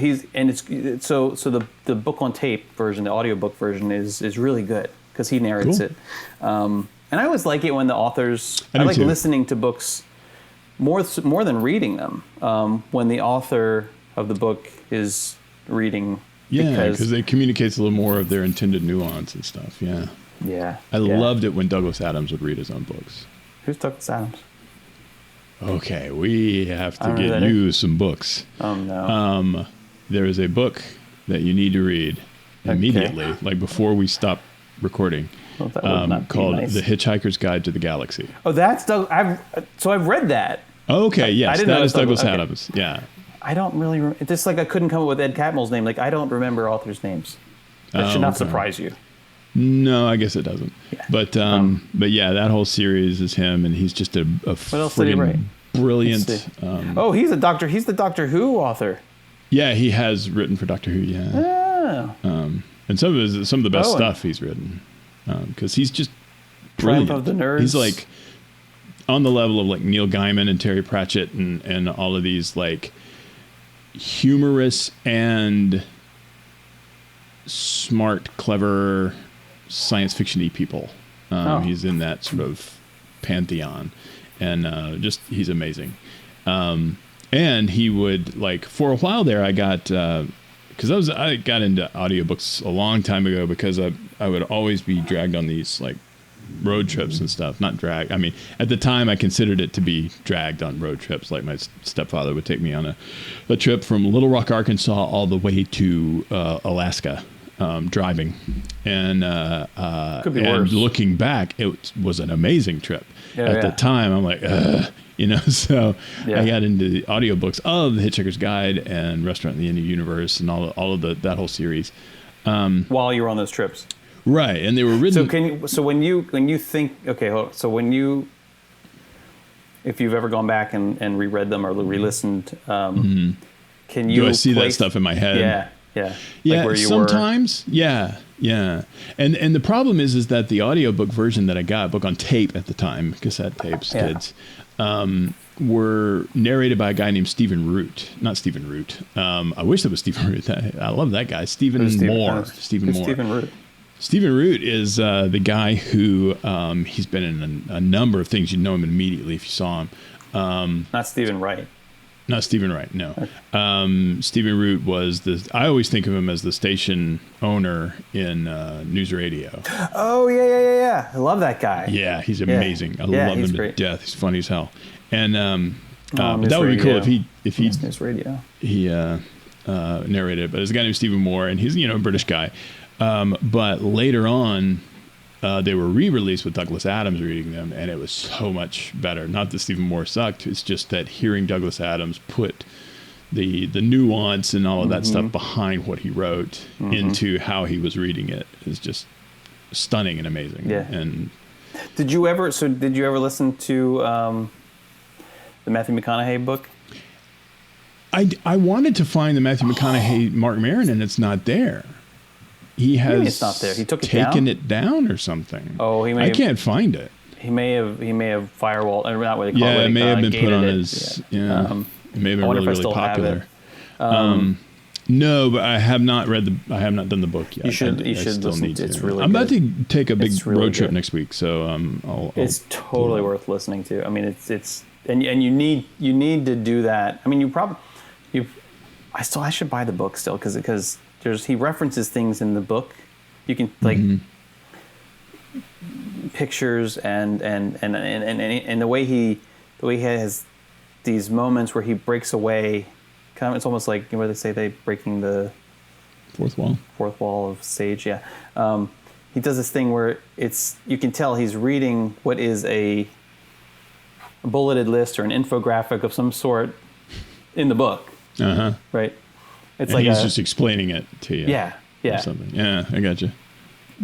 the book on tape version, the audiobook version, is really good because he narrates it. And I always like it when the authors. I like listening to books more than reading them. When the author of the book is reading. Yeah, because it communicates a little more of their intended nuance and stuff. Yeah. Yeah. I loved it when Douglas Adams would read his own books. Who's Douglas Adams? Okay, we have to get you some books. Oh, no. There is a book that you need to read immediately, like before we stop recording, called The Hitchhiker's Guide to the Galaxy. Oh, that's Doug. I've read that. Okay, yes, that is Douglas Adams. Yeah. I don't really. It's just I couldn't come up with Ed Catmull's name. I don't remember authors' names. That should not surprise you. No, I guess it doesn't. Yeah. But yeah, that whole series is him, and he's just a what else did he write? brilliant. He's a Doctor. He's the Doctor Who author. Yeah, he has written for Doctor Who. Yeah, and some of the best stuff he's written, because he's just brilliant. Triumph of the Nerds. He's like on the level of like Neil Gaiman and Terry Pratchett and all of these like humorous and smart, clever science fiction-y people. He's in that sort of pantheon, and he's amazing. And he would, like, for a while there, I got because I got into audiobooks a long time ago, because I would always be dragged on these like road trips and stuff. Not drag. I mean, at the time I considered it to be dragged on road trips. Like my stepfather would take me on a trip from Little Rock, Arkansas, all the way to Alaska, driving. And could be worse. Looking back, it was an amazing trip. At the time, I'm like, so I got into the audiobooks of The Hitchhiker's Guide and Restaurant in the Indie Universe and all of that whole series. While you were on those trips. Right, and they were written. So when you think, okay, if you've ever gone back and reread them or re-listened, can you? Do I see that stuff in my head? Yeah. Like where you sometimes. Yeah. And the problem is that the audiobook version that I got, book on tape at the time, cassette tapes, kids, were narrated by a guy named Stephen Root. Not Stephen Root. I wish it was Stephen Root. I love that guy. Stephen Moore. Stephen Moore. Stephen Root. Stephen Root is the guy who he's been in a number of things. You'd know him immediately if you saw him. Not Stephen Wright. Not Stephen Wright, no. Okay. Stephen Root was I always think of him as the station owner in news radio. Oh, yeah. I love that guy. Yeah, he's amazing. I love him to death. He's funny as hell. And but that would be cool if he news radio. He narrated it. But there's a guy named Stephen Moore, and he's a British guy. But later on, they were re-released with Douglas Adams reading them, and it was so much better. Not that Stephen Moore sucked. It's just that hearing Douglas Adams put the nuance and all of that stuff behind what he wrote into how he was reading it is just stunning and amazing. Yeah. And did you ever listen to the Matthew McConaughey book? I wanted to find the Matthew McConaughey Mark Maron, and it's not there. He has it's not there. He took taken it down or something. Oh, I can't find it. He may have firewalled. Or not what they call it. Yeah, it may have been put on his. Yeah, it may have been really popular. No, but I have not I have not done the book yet. You should listen to it. It's really good. I'm about to take a big road trip next week, so it's totally worth listening to. I mean, it's and you need to do that. I mean, I should buy the book still because he references things in the book. You can like pictures and the way he has these moments where he breaks away. Kind of, it's almost like where they say breaking the fourth wall of sage. Yeah, he does this thing where you can tell he's reading what is a bulleted list or an infographic of some sort in the book. Right. It's and he's just explaining it to you. Yeah. Or something. Yeah, I got you.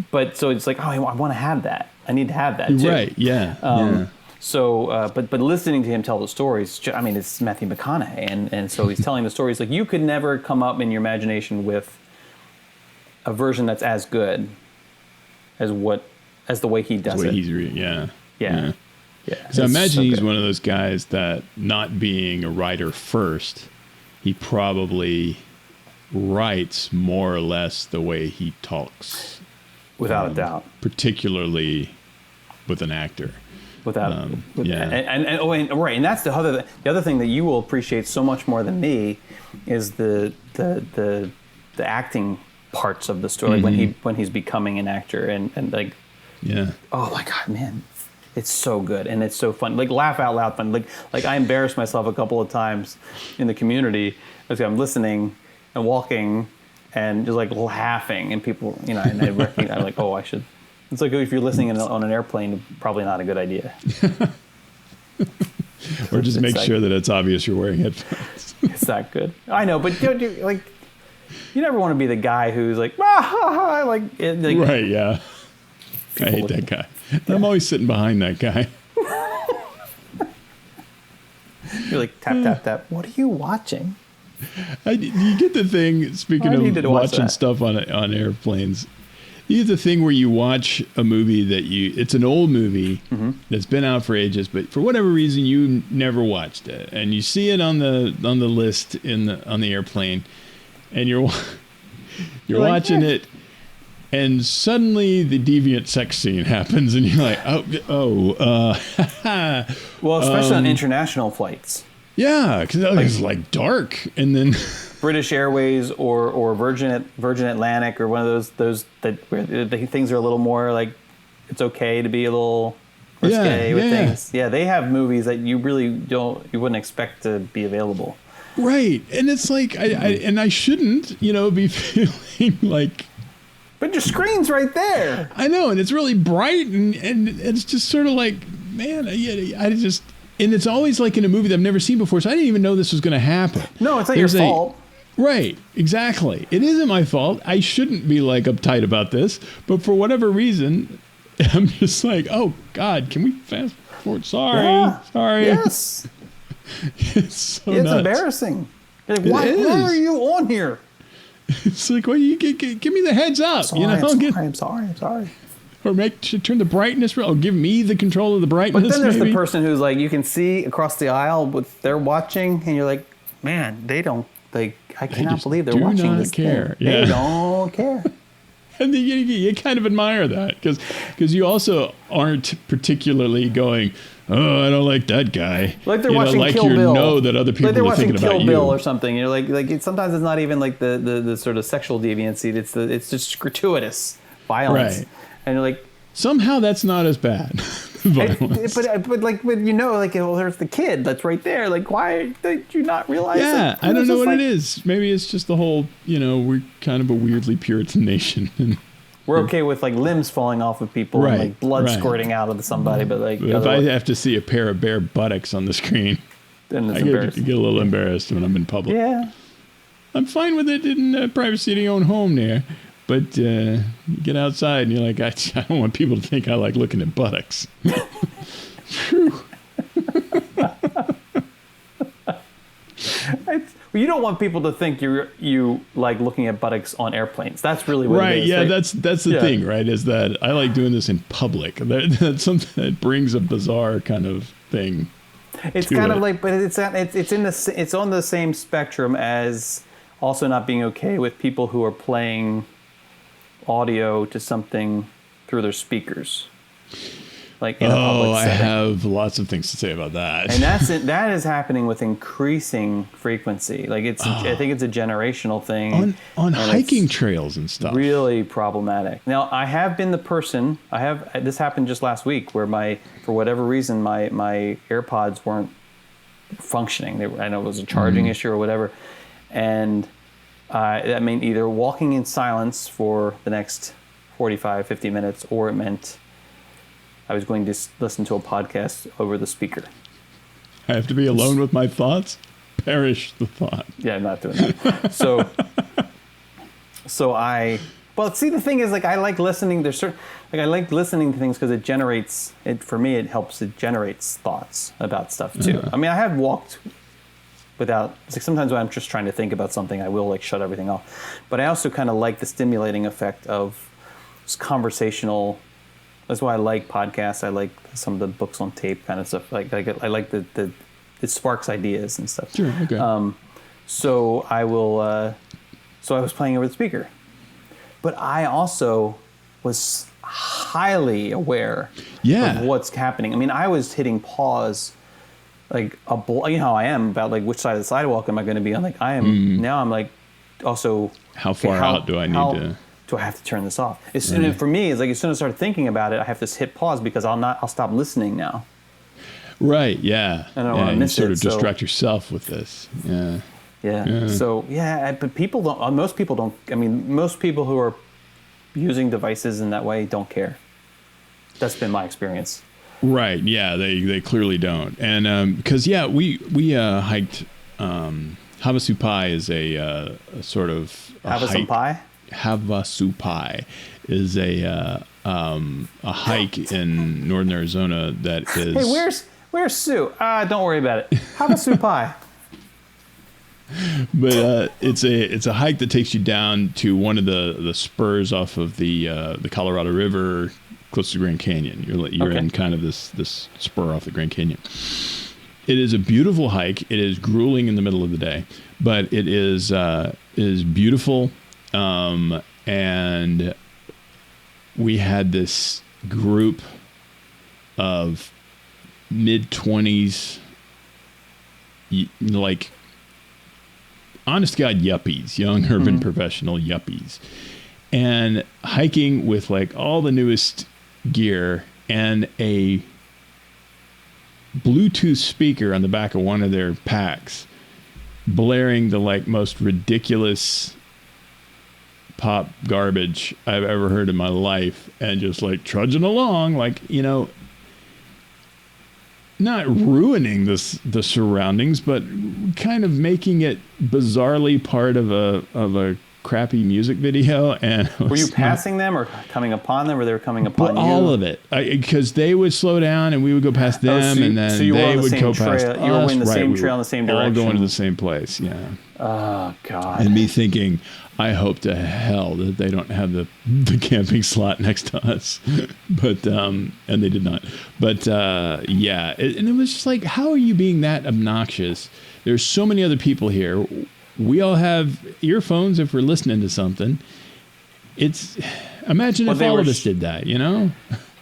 But so it's like, I want to have that. I need to have that too. Right. Yeah. So, but listening to him tell the stories, I mean, it's Matthew McConaughey, and so he's telling the stories like you could never come up in your imagination with a version that's as good as the way he does it. The way he's reading, yeah. So I imagine he's one of those guys that, not being a writer first, he probably writes more or less the way he talks. Without a doubt. Particularly with an actor. And that's the other thing that you will appreciate so much more than me is the acting parts of the story when he's becoming an actor and like oh my god, man, it's so good and it's so fun, like laugh out loud fun, like I embarrassed myself a couple of times in the community as I'm listening and walking and just like laughing and people and I recognize, I'm like, oh, I should. It's like if you're listening on an airplane, probably not a good idea. Or just make sure that it's obvious you're wearing headphones. It's not good. I know, but you never want to be the guy who's like, right, yeah. I hate that guy. Yeah. I'm always sitting behind that guy. You're like, tap, tap, tap. What are you watching? You get the thing, speaking of watching stuff on airplanes, you get the thing where you watch a movie it's an old movie that's been out for ages, but for whatever reason you never watched it, and you see it on the list on the airplane, and you're watching it, and suddenly the deviant sex scene happens, and you're like, well, especially on international flights. Yeah, because it was like dark, and then British Airways or Virgin Atlantic or one of those where the things are a little more like it's okay to be a little risque with things. Yeah, they have movies that you really wouldn't expect to be available. Right, and it's like I shouldn't be feeling like. But your screen's right there. I know, and it's really bright, and it's just sort of like, man, and it's always like in a movie that I've never seen before, so I didn't even know this was going to happen. No, it's not your fault. Right, exactly. It isn't my fault. I shouldn't be like uptight about this, but for whatever reason, I'm just like, oh God, can we fast forward? Sorry. Yes. It's so it's nuts. Embarrassing. Like, why are you on here? It's like, well, you give me the heads up. I'm sorry. Or turn the brightness. Or give me the control of the brightness. But then there's the person who's like, you can see across the aisle, they're watching, and you're like, man, they don't. Like, I cannot believe they're watching this. Care. Thing. Yeah. They don't care. And then you kind of admire that because you also aren't particularly going, oh, I don't like that guy. Like they're watching Kill Bill. Know that other people are thinking about you. Like they're watching Kill Bill or something. You're like sometimes it's not even like the sort of sexual deviancy. It's just gratuitous violence. Right. And you're like, somehow that's not as bad. But there's the kid that's right there. Like, why did you not realize? Yeah, I don't know what it is. Maybe it's just the whole. We're kind of a weirdly Puritan nation. We're okay with like limbs falling off of people and like blood squirting out of somebody, but like if I have to see a pair of bare buttocks on the screen, then it's embarrassing. I get a little embarrassed when I'm in public. Yeah, I'm fine with it in privacy of your own home there. But you get outside and you're like, I don't want people to think I like looking at buttocks. You don't want people to think you like looking at buttocks on airplanes. That's really what it is. Yeah, that's the thing, right? Is that I like doing this in public. That's something that brings a bizarre kind of thing. It's kind of like, but it's on the same spectrum as also not being okay with people who are playing audio to something through their speakers, like in a public setting. I have lots of things to say about that. And that is happening with increasing frequency. Like I think it's a generational thing on hiking trails and stuff. Really problematic. Now I have been the person. This happened just last week where for whatever reason my AirPods weren't functioning. I know it was a charging issue or whatever, and. That meant either walking in silence for the next 45, 50 minutes, or it meant I was going to listen to a podcast over the speaker. I have to be alone with my thoughts? Perish the thought. Yeah, I'm not doing that. Well, see, the thing is, like, I like listening. I like listening to things because it generates, for me, it generates thoughts about stuff, too. I mean, I have walked without, it's like sometimes when I'm just trying to think about something, I will like shut everything off. But I also kind of like the stimulating effect of just conversational. That's why I like podcasts. I like some of the books on tape kind of stuff. Like I like it sparks ideas and stuff. Sure. Okay. So I was playing over the speaker, but I also was highly aware of what's happening. I mean, I was hitting pause. Like you know how I am about like which side of the sidewalk am I going to be on? Like I am now. I'm like also how far out do I need to? Do I have to turn this off? And for me, it's like as soon as I start thinking about it, I have to hit pause because I'll stop listening now. Right. Yeah. I don't want to miss it. You sort of distract yourself with this. Yeah. Yeah. So but people don't. Most people don't. I mean, most people who are using devices in that way don't care. That's been my experience. Right. Yeah. They clearly don't. And because we hiked. Havasupai is a sort of Havasupai. Havasupai is a hike in northern Arizona that is. Hey, Where's Sue? Don't worry about it. Have a Sue pie. But it's a hike that takes you down to one of the spurs off of the Colorado River, close to Grand Canyon. You're in kind of this spur off the Grand Canyon. It is a beautiful hike. It is grueling in the middle of the day, but it is beautiful. And we had this group of mid-20s, like, honest to God yuppies, young urban professional yuppies, and hiking with like all the newest gear and a Bluetooth speaker on the back of one of their packs, blaring the like most ridiculous pop garbage I've ever heard in my life, and just like trudging along, like, you know, not ruining the surroundings, but kind of making it bizarrely part of a crappy music video. And were you passing them or coming upon them, or they were coming upon you? All of it, because they would slow down and we would go past them, and then they would go past us. You were in the same trail in the same direction. All going to the same place, yeah. Oh God! And me thinking, I hope to hell that they don't have the camping slot next to us. But, and they did not. But, yeah. And it was just like, how are you being that obnoxious? There's so many other people here. We all have earphones if we're listening to something. Imagine if all of us did that, you know?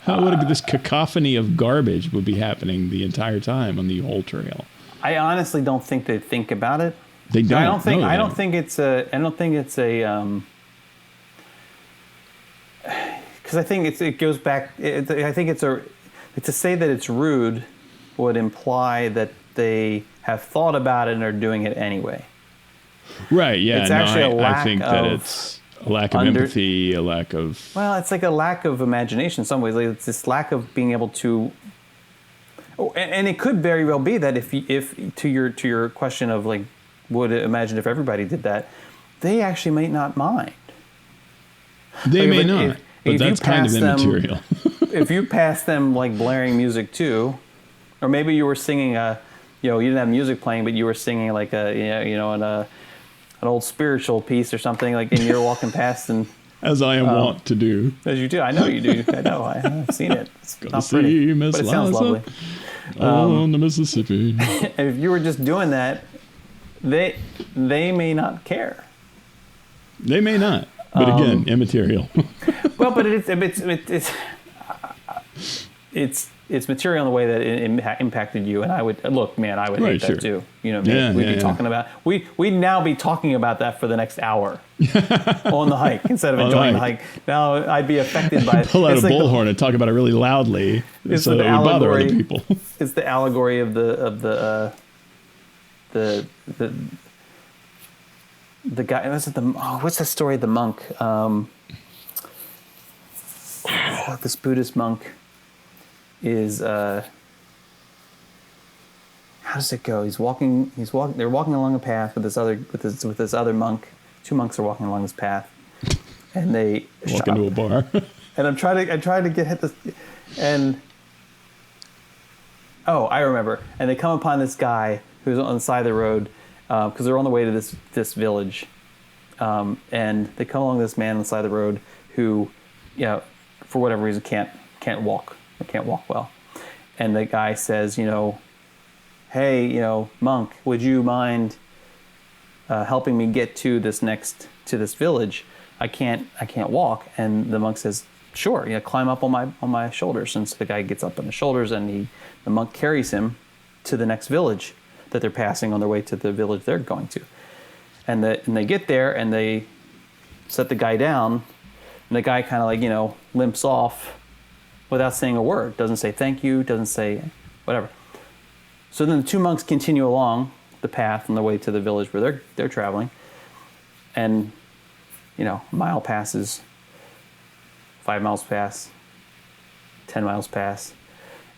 How would this cacophony of garbage would be happening the entire time on the whole trail? I honestly don't think they think about it. They don't. I don't think it's a. Because I think it goes back. I think it's to say that it's rude would imply that they have thought about it and are doing it anyway. Right. Yeah. It's actually a lack I think that it's a lack of empathy, a lack of. Well, it's like a lack of imagination in some ways. Like it's this lack of being able to. Oh, and it could very well be that if to your question of like. Would imagine if everybody did that, they actually might not mind. They may not, but that's kind of immaterial. If you pass them like blaring music too, or maybe you were singing you didn't have music playing, but you were singing like an old spiritual piece or something, like, and you're walking past and. As I am wont to do. As you do, I know you do. I know. I've seen it. It's not pretty, but it sounds lovely. On the Mississippi. And if you were just doing that. They may not care. They may not, but again, immaterial. Well, but it's material in the way that it impacted you, and I would hate that too. You know, we'd be talking about we'd now be talking about that for the next hour on the hike instead of enjoying the hike. Now I'd be affected by it. Pull out a bullhorn and talk about it really loudly, so that it would bother other people. It's the allegory of the guy. What's the story of the monk? This Buddhist monk is. How does it go? He's walking. They're walking along a path with this other monk. Two monks are walking along this path, and they walk into a bar. And I'm trying to get hit this, and I remember. And they come upon this guy who's on the side of the road. Because they're on the way to this village, and they come along this man on the side of the road who, for whatever reason can't walk or can't walk well, and the guy says, hey, monk, would you mind helping me get to this village? I can't walk. And the monk says, sure, climb up on my shoulders. And so the guy gets up on his shoulders, and the monk carries him to the next village that they're passing on their way to the village they're going to. And they get there and they set the guy down, and the guy kind of limps off without saying a word. Doesn't say thank you, doesn't say whatever. So then the two monks continue along the path on the way to the village where they're traveling. And a mile passes, 5 miles pass, 10 miles pass,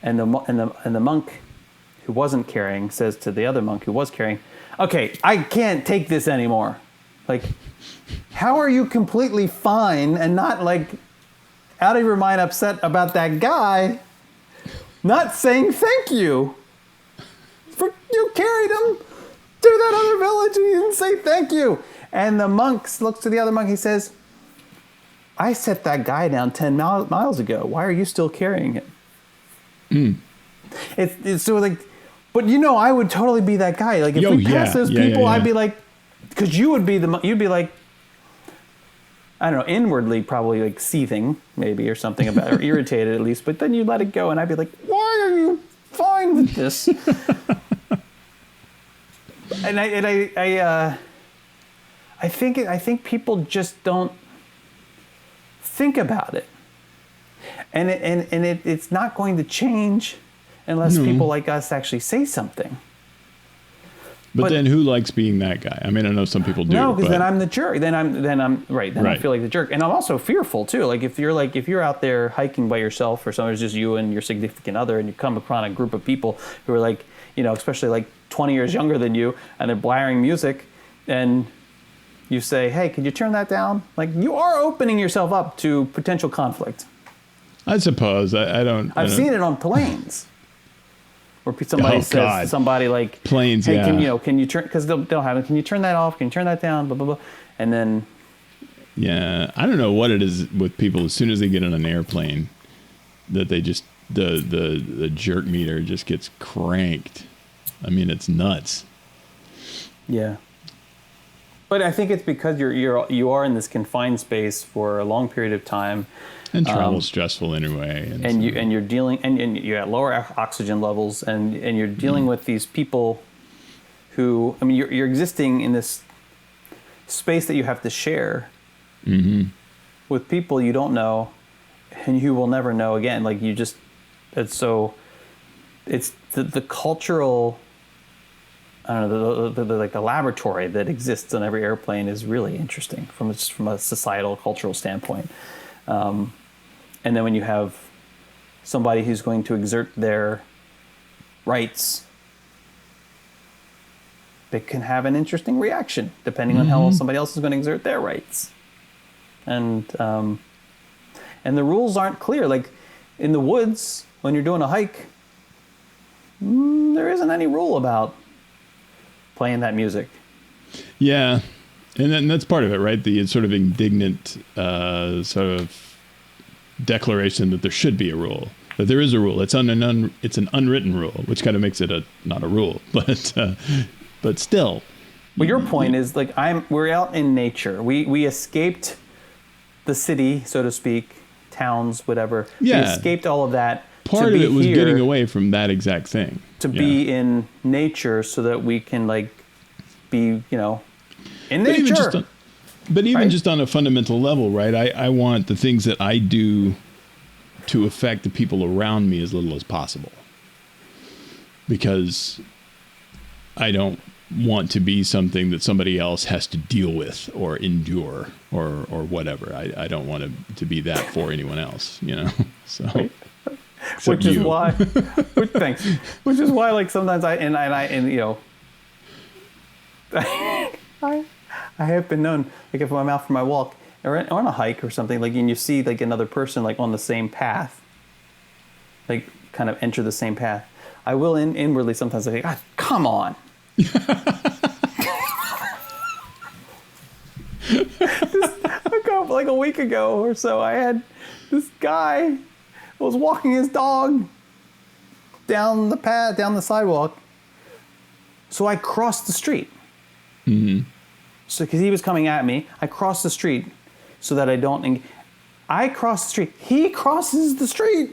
and the monk who wasn't carrying says to the other monk who was carrying, okay, I can't take this anymore. Like, how are you completely fine and not out of your mind upset about that guy not saying thank you? still carried him to that other village and he didn't say thank you. And the monk looks to the other monk. He says, I set that guy down 10 miles ago. Why are you still carrying him? It's sort of like, but I would totally be that guy. Like if we pass those people, I'd be like, because you'd be like, I don't know, inwardly probably like seething maybe or something about, or irritated at least, but then you let it go and I'd be like, why are you fine with this? And I think people just don't think about it. And it's not going to change unless people like us actually say something. But then who likes being that guy? I mean, I know some people do. No, because then I'm the jerk. Then I feel like the jerk. And I'm also fearful too. Like if you're out there hiking by yourself or something, it's just you and your significant other, and you come upon a group of people who are like, especially like 20 years younger than you, and they're blaring music, and you say, hey, could you turn that down? Like you are opening yourself up to potential conflict. I suppose. I've seen it on planes. Where somebody says to somebody like, planes, hey, can you turn, because they'll have it, can you turn that off? Can you turn that down? Blah, blah, blah. And then. Yeah. I don't know what it is with people as soon as they get on an airplane that they just, the jerk meter just gets cranked. I mean, it's nuts. Yeah. But I think it's because you are in this confined space for a long period of time. And travel's stressful anyway. And you're dealing, and you're at lower oxygen levels, and you're dealing with these people who, I mean, you're existing in this space that you have to share with people you don't know, and you will never know again. Like it's the cultural, I don't know, the laboratory that exists on every airplane is really interesting from a societal, cultural standpoint. And then when you have somebody who's going to exert their rights, they can have an interesting reaction depending on how somebody else is going to exert their rights. And the rules aren't clear. Like in the woods, when you're doing a hike, there isn't any rule about playing that music. Yeah. And that's part of it, right? The sort of indignant sort of declaration that there should be a rule, that there is a rule. It's an unwritten rule, which kind of makes it not a rule, but still. Well, your point is like we're out in nature. We escaped the city, so to speak, towns, whatever. Yeah. We escaped all of that. Part of it was getting away from that exact thing. To be in nature so that we can like be, in nature. But even just on a fundamental level, right? I want the things that I do to affect the people around me as little as possible. Because I don't want to be something that somebody else has to deal with or endure or whatever. I don't want to be that for anyone else, So, which is why, thanks. Which is why, like sometimes I have been known, like if I'm out for my walk or on a hike or something, like, and you see like another person like on the same path, like kind of enter the same path, I will inwardly sometimes say, God, come on. Like a week ago or so, I had this guy was walking his dog down the path, down the sidewalk. So I crossed the street. So, because he was coming at me, I crossed the street so that I don't. I cross the street. He crosses the street.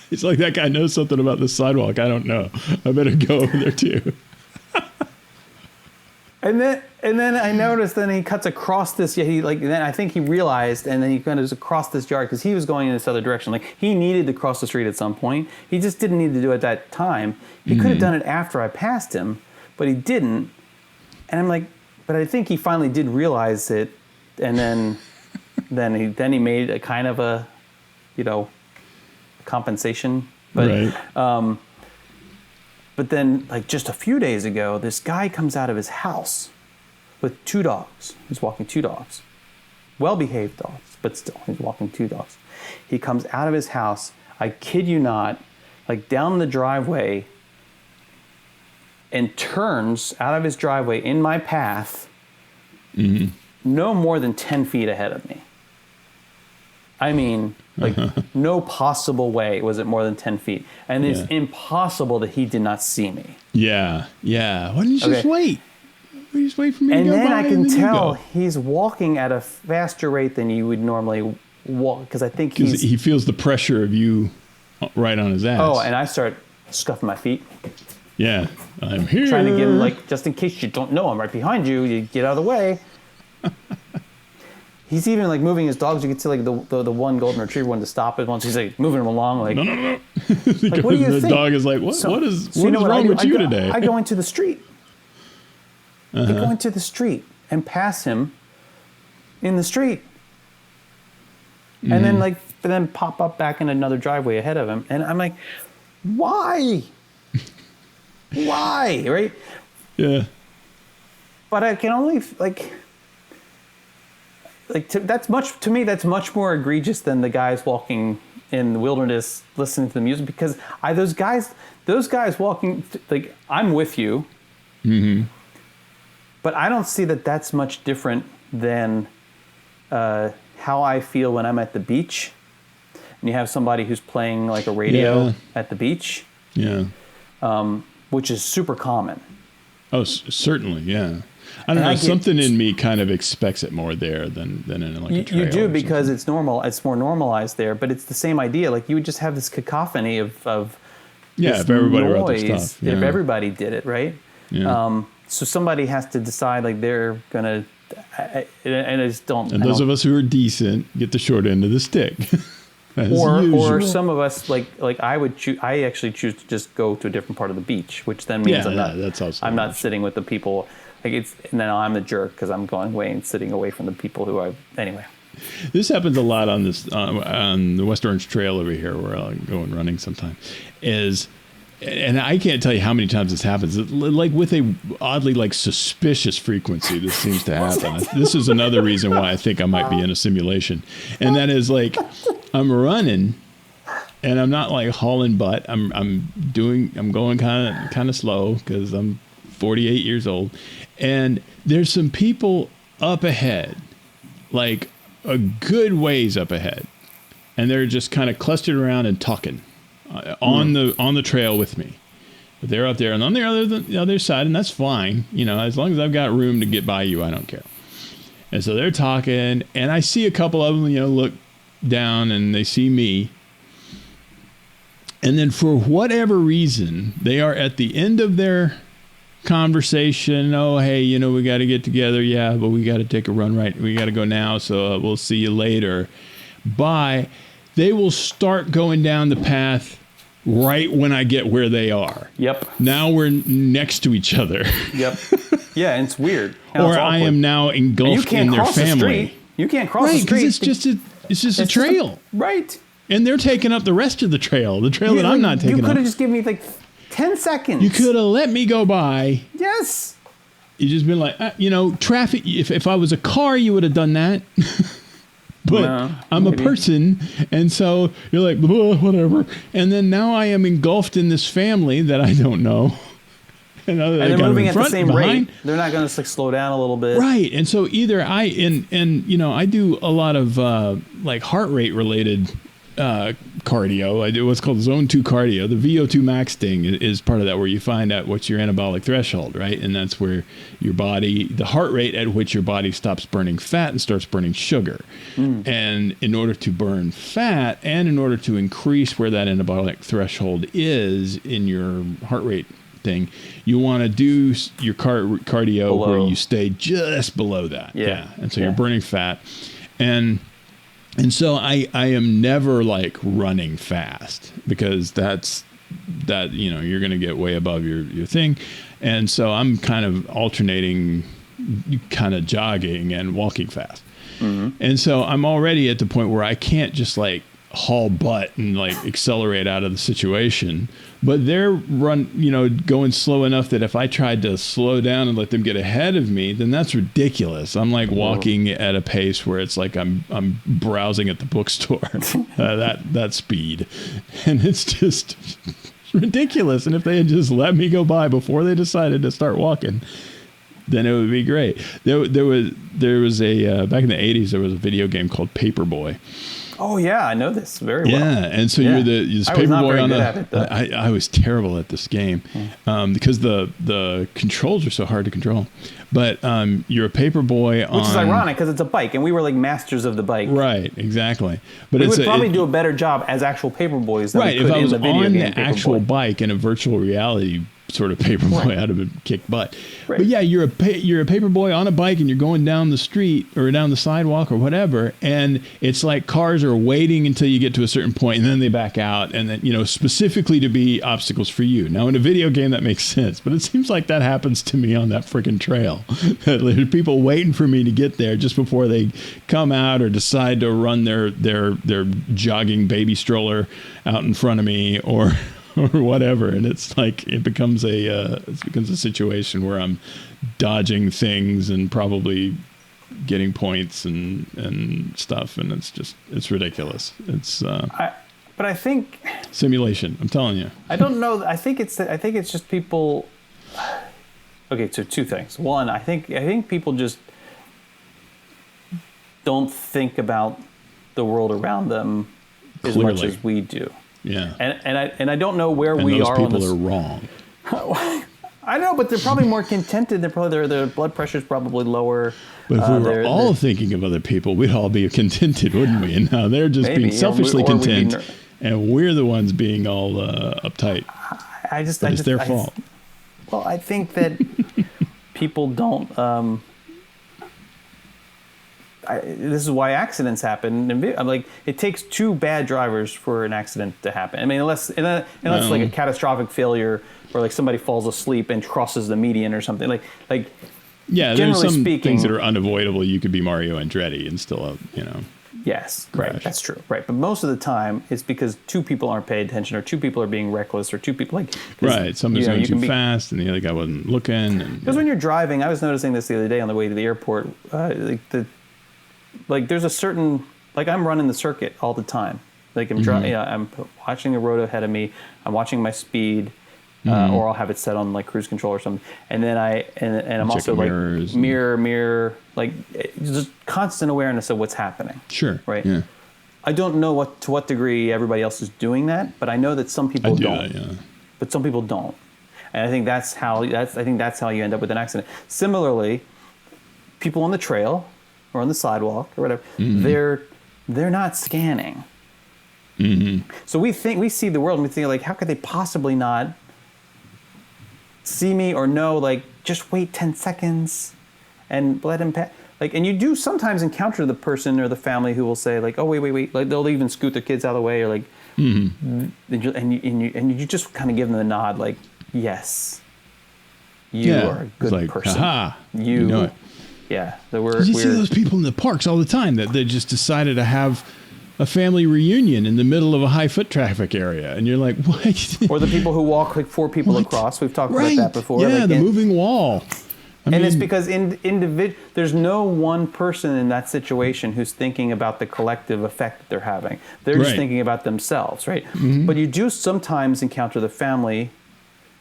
He's like, that guy knows something about the sidewalk. I don't know. I better go over there too. And then I noticed. Then he cuts across this. Yeah, then I think he realized, and then he kind of across this yard because he was going in this other direction. Like he needed to cross the street at some point. He just didn't need to do it at that time. He could have done it after I passed him, but he didn't. And I'm like, but I think he finally did realize it, and then he made a kind of a, compensation. But right. But then, like just a few days ago, this guy comes out of his house with 2 dogs. He's walking 2 dogs, well-behaved dogs, but still, he's walking 2 dogs. He comes out of his house. I kid you not, like down the driveway, and turns out of his driveway in my path no more than 10 feet ahead of me. I mean, like, no possible way was it more than 10 feet. And it's impossible that he did not see me. Yeah. Why didn't you just wait? You just wait for me to go by. And then I can tell he's walking at a faster rate than you would normally walk, because I think he feels the pressure of you right on his ass. Oh, and I start scuffing my feet. Yeah, I'm here. Trying to get him, like, just in case you don't know, I'm right behind you. You get out of the way. He's even, like, moving his dogs. You can see, like, the one golden retriever one to stop it once. He's, like, moving him along, like, no. Like, what do you the think? dog is like, what is what wrong with you today? I go into the street. I go into the street and pass him in the street. And then pop up back in another driveway ahead of him. And I'm like, why? Why? Right? Yeah. But I can only, that's much more egregious than the guys walking in the wilderness listening to the music, because those guys walking, like, I'm with you. Mm-hmm. But I don't see that that's much different than how I feel when I'm at the beach and you have somebody who's playing, like, a radio at the beach. Yeah. Which is super common. Oh, certainly, yeah. I don't know. Something in me kind of expects it more there than in, like, a trail. You do, because it's normal. It's more normalized there, but it's the same idea. Like, you would just have this cacophony of if everybody wrote their stuff. Yeah. If everybody did it, right? Yeah. So somebody has to decide, like, they're gonna, and I just don't. And those of us who are decent get the short end of the stick. Or some of us, like I would choose. I actually choose to just go to a different part of the beach, which then means I'm not sitting with the people. Like, and then I'm the jerk because I'm going away and sitting away from the people anyway. This happens a lot on the West Orange Trail over here, where I go and running sometimes. And I can't tell you how many times this happens. Like, with a oddly, like, suspicious frequency, this seems to happen. This is another reason why I think I might be in a simulation, and that is, like, I'm running, and I'm not, like, hauling butt. I'm going kind of slow because I'm 48 years old, and there's some people up ahead, like a good ways up ahead, and they're just kind of clustered around and talking on the trail with me. But they're up there and on the other side, and that's fine. You know, as long as I've got room to get by you, I don't care. And so they're talking, and I see a couple of them, look down, and they see me. And then for whatever reason, they are at the end of their conversation. Oh, hey, we got to get together. Yeah, but we got to take a run, right? We got to go now, so we'll see you later. Bye. They will start going down the path right when I get where they are. Yep. Now we're next to each other. Yep. Yeah, and it's weird. Or I am now engulfed in their family. You can't cross the street. Right, because it's just a trail. Right. And they're taking up the rest of the trail that I'm not taking up. You could have just given me, like, 10 seconds. You could have let me go by. Yes. You just been like, traffic. If I was a car, you would have done that. But no, I'm a person, and so you're like, whatever. And then now I am engulfed in this family that I don't know. And they're moving at the same rate. They're not going to, like, slow down a little bit. Right. And so either I do a lot of like heart rate related cardio. I do what's called zone 2 cardio. The VO2 max thing is part of that, where you find out what's your anabolic threshold, right? And that's where your body, the heart rate at which your body stops burning fat and starts burning sugar. And in order to burn fat and in order to increase where that anabolic threshold is in your heart rate thing, you want to do your cardio where you stay just below that. Yeah. And so you're burning fat. And so I am never, like, running fast, because that's you're going to get way above your thing. And so I'm kind of alternating kind of jogging and walking fast. Mm-hmm. And so I'm already at the point where I can't just, like, haul butt and, like, accelerate out of the situation. But they're going slow enough that if I tried to slow down and let them get ahead of me, then that's ridiculous. I'm like walking at a pace where it's like I'm browsing at the bookstore. That speed, and it's just ridiculous. And if they had just let me go by before they decided to start walking, then it would be great. There was a back in the 80s, there was a video game called Paperboy. Oh yeah, I know this very well. Yeah, and so you're this Paperboy on the. I was terrible at this game because the controls are so hard to control. But you're a Paperboy on, which is ironic because it's a bike, and we were like masters of the bike. Right, exactly. But we would probably do a better job as actual Paperboys than we could if I was in the video on game the actual bike in a virtual reality sort of Paperboy, I'd have kicked butt. Right. But yeah, you're a Paperboy on a bike, and you're going down the street or down the sidewalk or whatever, and it's like cars are waiting until you get to a certain point, and then they back out, and then specifically to be obstacles for you. Now in a video game that makes sense, but it seems like that happens to me on that freaking trail. There's people waiting for me to get there just before they come out or decide to run their jogging baby stroller out in front of me or whatever, and it's like it becomes a situation where I'm dodging things and probably getting points and stuff, and it's ridiculous. It's but I think simulation. I'm telling you. I don't know. I think it's just people. Okay, so two things. One, I think people just don't think about the world around them as much as we do. Yeah. And I don't know where we are on this. Those people are wrong. I know, but they're probably more contented. Their blood pressure is probably lower. But if we were all thinking of other people, we'd all be contented, wouldn't we? And now they're just being selfishly content, and we're the ones being all uptight. It's their fault. Well, I think that people don't. This is why accidents happen. I'm like, it takes two bad drivers for an accident to happen. I mean, unless like a catastrophic failure, or like somebody falls asleep and crosses the median or something. Like. Yeah, there's some things that are unavoidable. You could be Mario Andretti and still, Yes, crash. Right. That's true. Right, but most of the time it's because two people aren't paying attention, or two people are being reckless, or two people somebody's going too fast, and the other guy wasn't looking. Because when you're driving, I was noticing this the other day on the way to the airport. There's a certain I'm running the circuit all the time. Like I'm watching the road ahead of me. I'm watching my speed. Or I'll have it set on like cruise control or something, and then I'm also like mirror, like just constant awareness of what's happening. Sure. Right. Yeah. I don't know to what degree everybody else is doing that, but I know that some people don't. That, yeah. But some people don't, and I think that's how you end up with an accident. Similarly, people on the trail or on the sidewalk or whatever, they're not scanning. Mm-hmm. So we see the world and we think like, how could they possibly not see me or know, like, just wait 10 seconds and let him pass. Like, and you do sometimes encounter the person or the family who will say like, oh, wait. Like they'll even scoot their kids out of the way or like, and you just kind of give them the nod like, yes, you are a good like, person. Aha, you know it. Yeah. You see those people in the parks all the time that they just decided to have a family reunion in the middle of a high foot traffic area, and you're like, what? Or the people who walk like four people across. We've talked about that before. Yeah, the moving wall. It's because there's no one person in that situation who's thinking about the collective effect that they're having. They're just thinking about themselves, right? Mm-hmm. But you do sometimes encounter the family,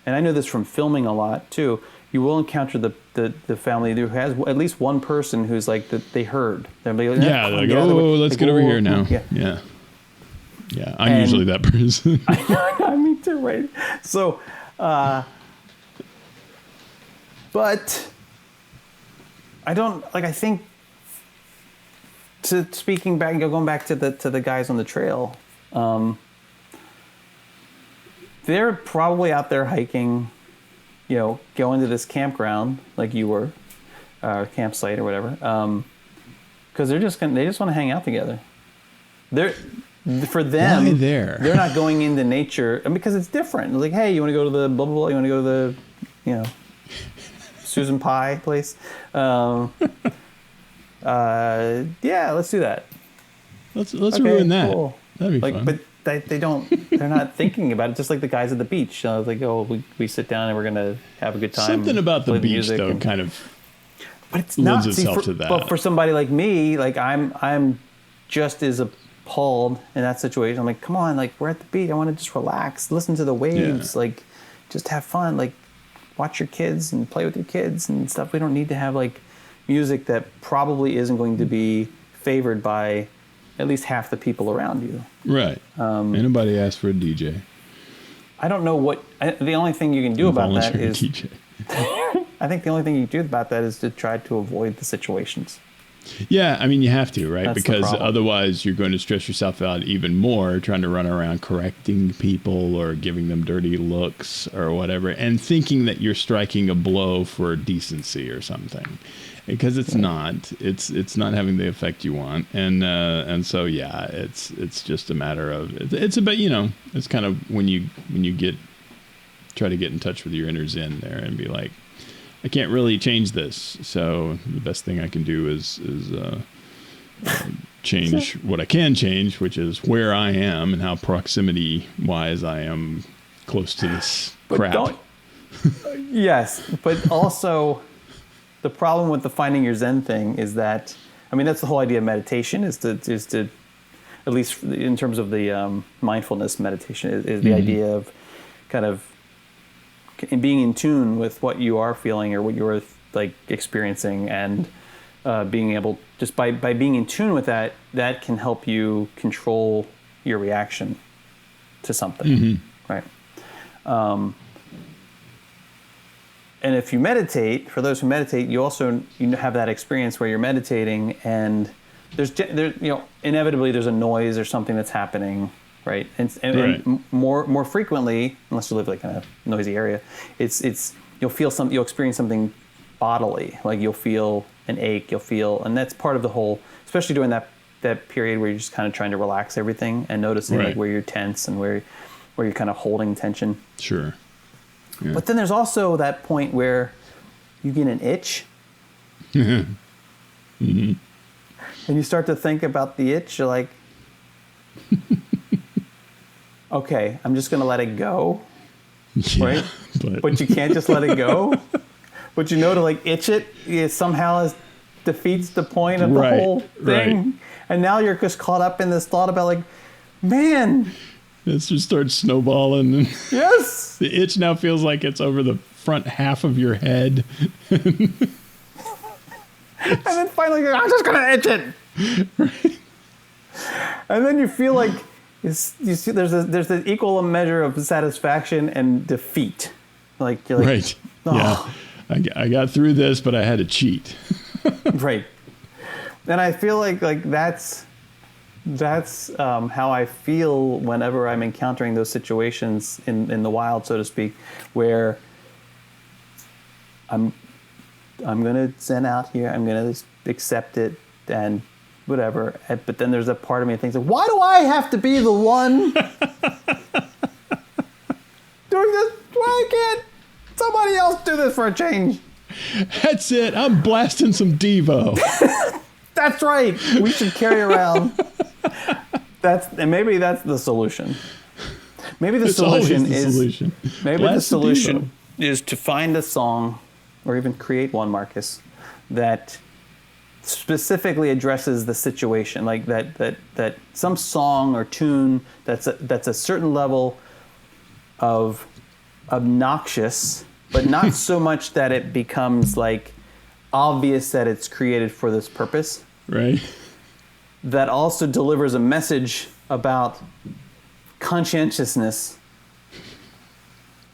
and I know this from filming a lot too. You will encounter the family who has at least one person who's like they heard. They're like, let's get over here now. Yeah. I'm usually that person. Me too, right? So, but I don't like. I think going back to the guys on the trail, they're probably out there hiking. Going to this campground like you were, campsite or whatever, because they just want to hang out together. For them, they're not going into nature, and because it's different. It's like, hey, you want to go to the blah blah blah? You want to go to the, Susan Pie place? Yeah, let's do that. Let's ruin that. Cool. That'd be fun. But they're not thinking about it, just like the guys at the beach. Like, we sit down and we're going to have a good time. Something about the beach, though, kind of but it's lends not, itself to that. But for somebody like me, like I'm just as appalled in that situation. I'm like, come on, like we're at the beach. I want to just relax, listen to the waves, like just have fun, like watch your kids and play with your kids and stuff. We don't need to have like music that probably isn't going to be favored by at least half the people around you. Right. Anybody asked for a DJ? I don't know the only thing you can do about that is DJ. I think the only thing you can do about that is to try to avoid the situations. Yeah, I mean, you have to, right? That's because otherwise you're going to stress yourself out even more trying to run around correcting people or giving them dirty looks or whatever and thinking that you're striking a blow for decency or something. Because it's not. It's not having the effect you want. And so, yeah, it's just a matter of... It's about, it's kind of when you try to get in touch with your inner Zen there and be like, I can't really change this, so the best thing I can do is change what I can change, which is where I am and how proximity-wise I am close to this crap. Yes, but also the problem with the finding your Zen thing is that, I mean, that's the whole idea of meditation is to at least in terms of the mindfulness meditation, is the idea of kind of being in tune with what you are feeling or what you're like experiencing, and being able, just by being in tune with that can help you control your reaction to something, right? And if you meditate, for those who meditate, you also have that experience where you're meditating and there's inevitably there's a noise or something that's happening. Right, and more frequently, unless you live like in a noisy area, you'll experience something bodily, like you'll feel an ache, and that's part of the whole, especially during that period where you're just kind of trying to relax everything and noticing like where you're tense and where you're kind of holding tension. Sure. Yeah. But then there's also that point where you get an itch, and you start to think about the itch. You're like, okay, I'm just going to let it go, right? But you can't just let it go. But to like itch it somehow defeats the point of the whole thing. Right. And now you're just caught up in this thought about like, man. It just starts snowballing. Yes. The itch now feels like it's over the front half of your head. And then finally you're like, I'm just going to itch it. Right. And then you feel like, you see, there's an equal measure of satisfaction and defeat. Like you're like, right, yeah, I got through this, but I had to cheat. Right, and I feel like that's how I feel whenever I'm encountering those situations in the wild, so to speak, where I'm gonna zen out here. I'm gonna accept it and whatever, but then there's a part of me that thinks, like, why do I have to be the one doing this? Why can't somebody else do this for a change? That's it. I'm blasting some Devo. That's right. We should carry around. And maybe that's the solution. Maybe the solution is to find a song, or even create one, Marcus, that specifically addresses the situation, like that some song or tune that's a certain level of obnoxious, but not so much that it becomes like obvious that it's created for this purpose. Right. That also delivers a message about conscientiousness,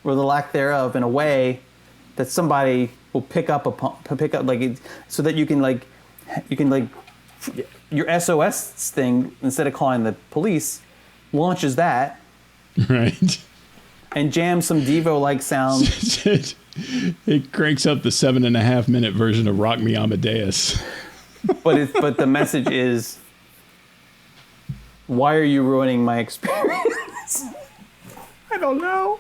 or the lack thereof, in a way that somebody will pick up like it, so that you can your SOS thing, instead of calling the police, launches that. Right. And jams some Devo-like sound. It cranks up the 7.5 minute version of Rock Me Amadeus. But the message is, why are you ruining my experience? I don't know.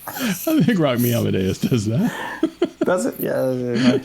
I think Rock Me Amadeus does that. Does it? Yeah.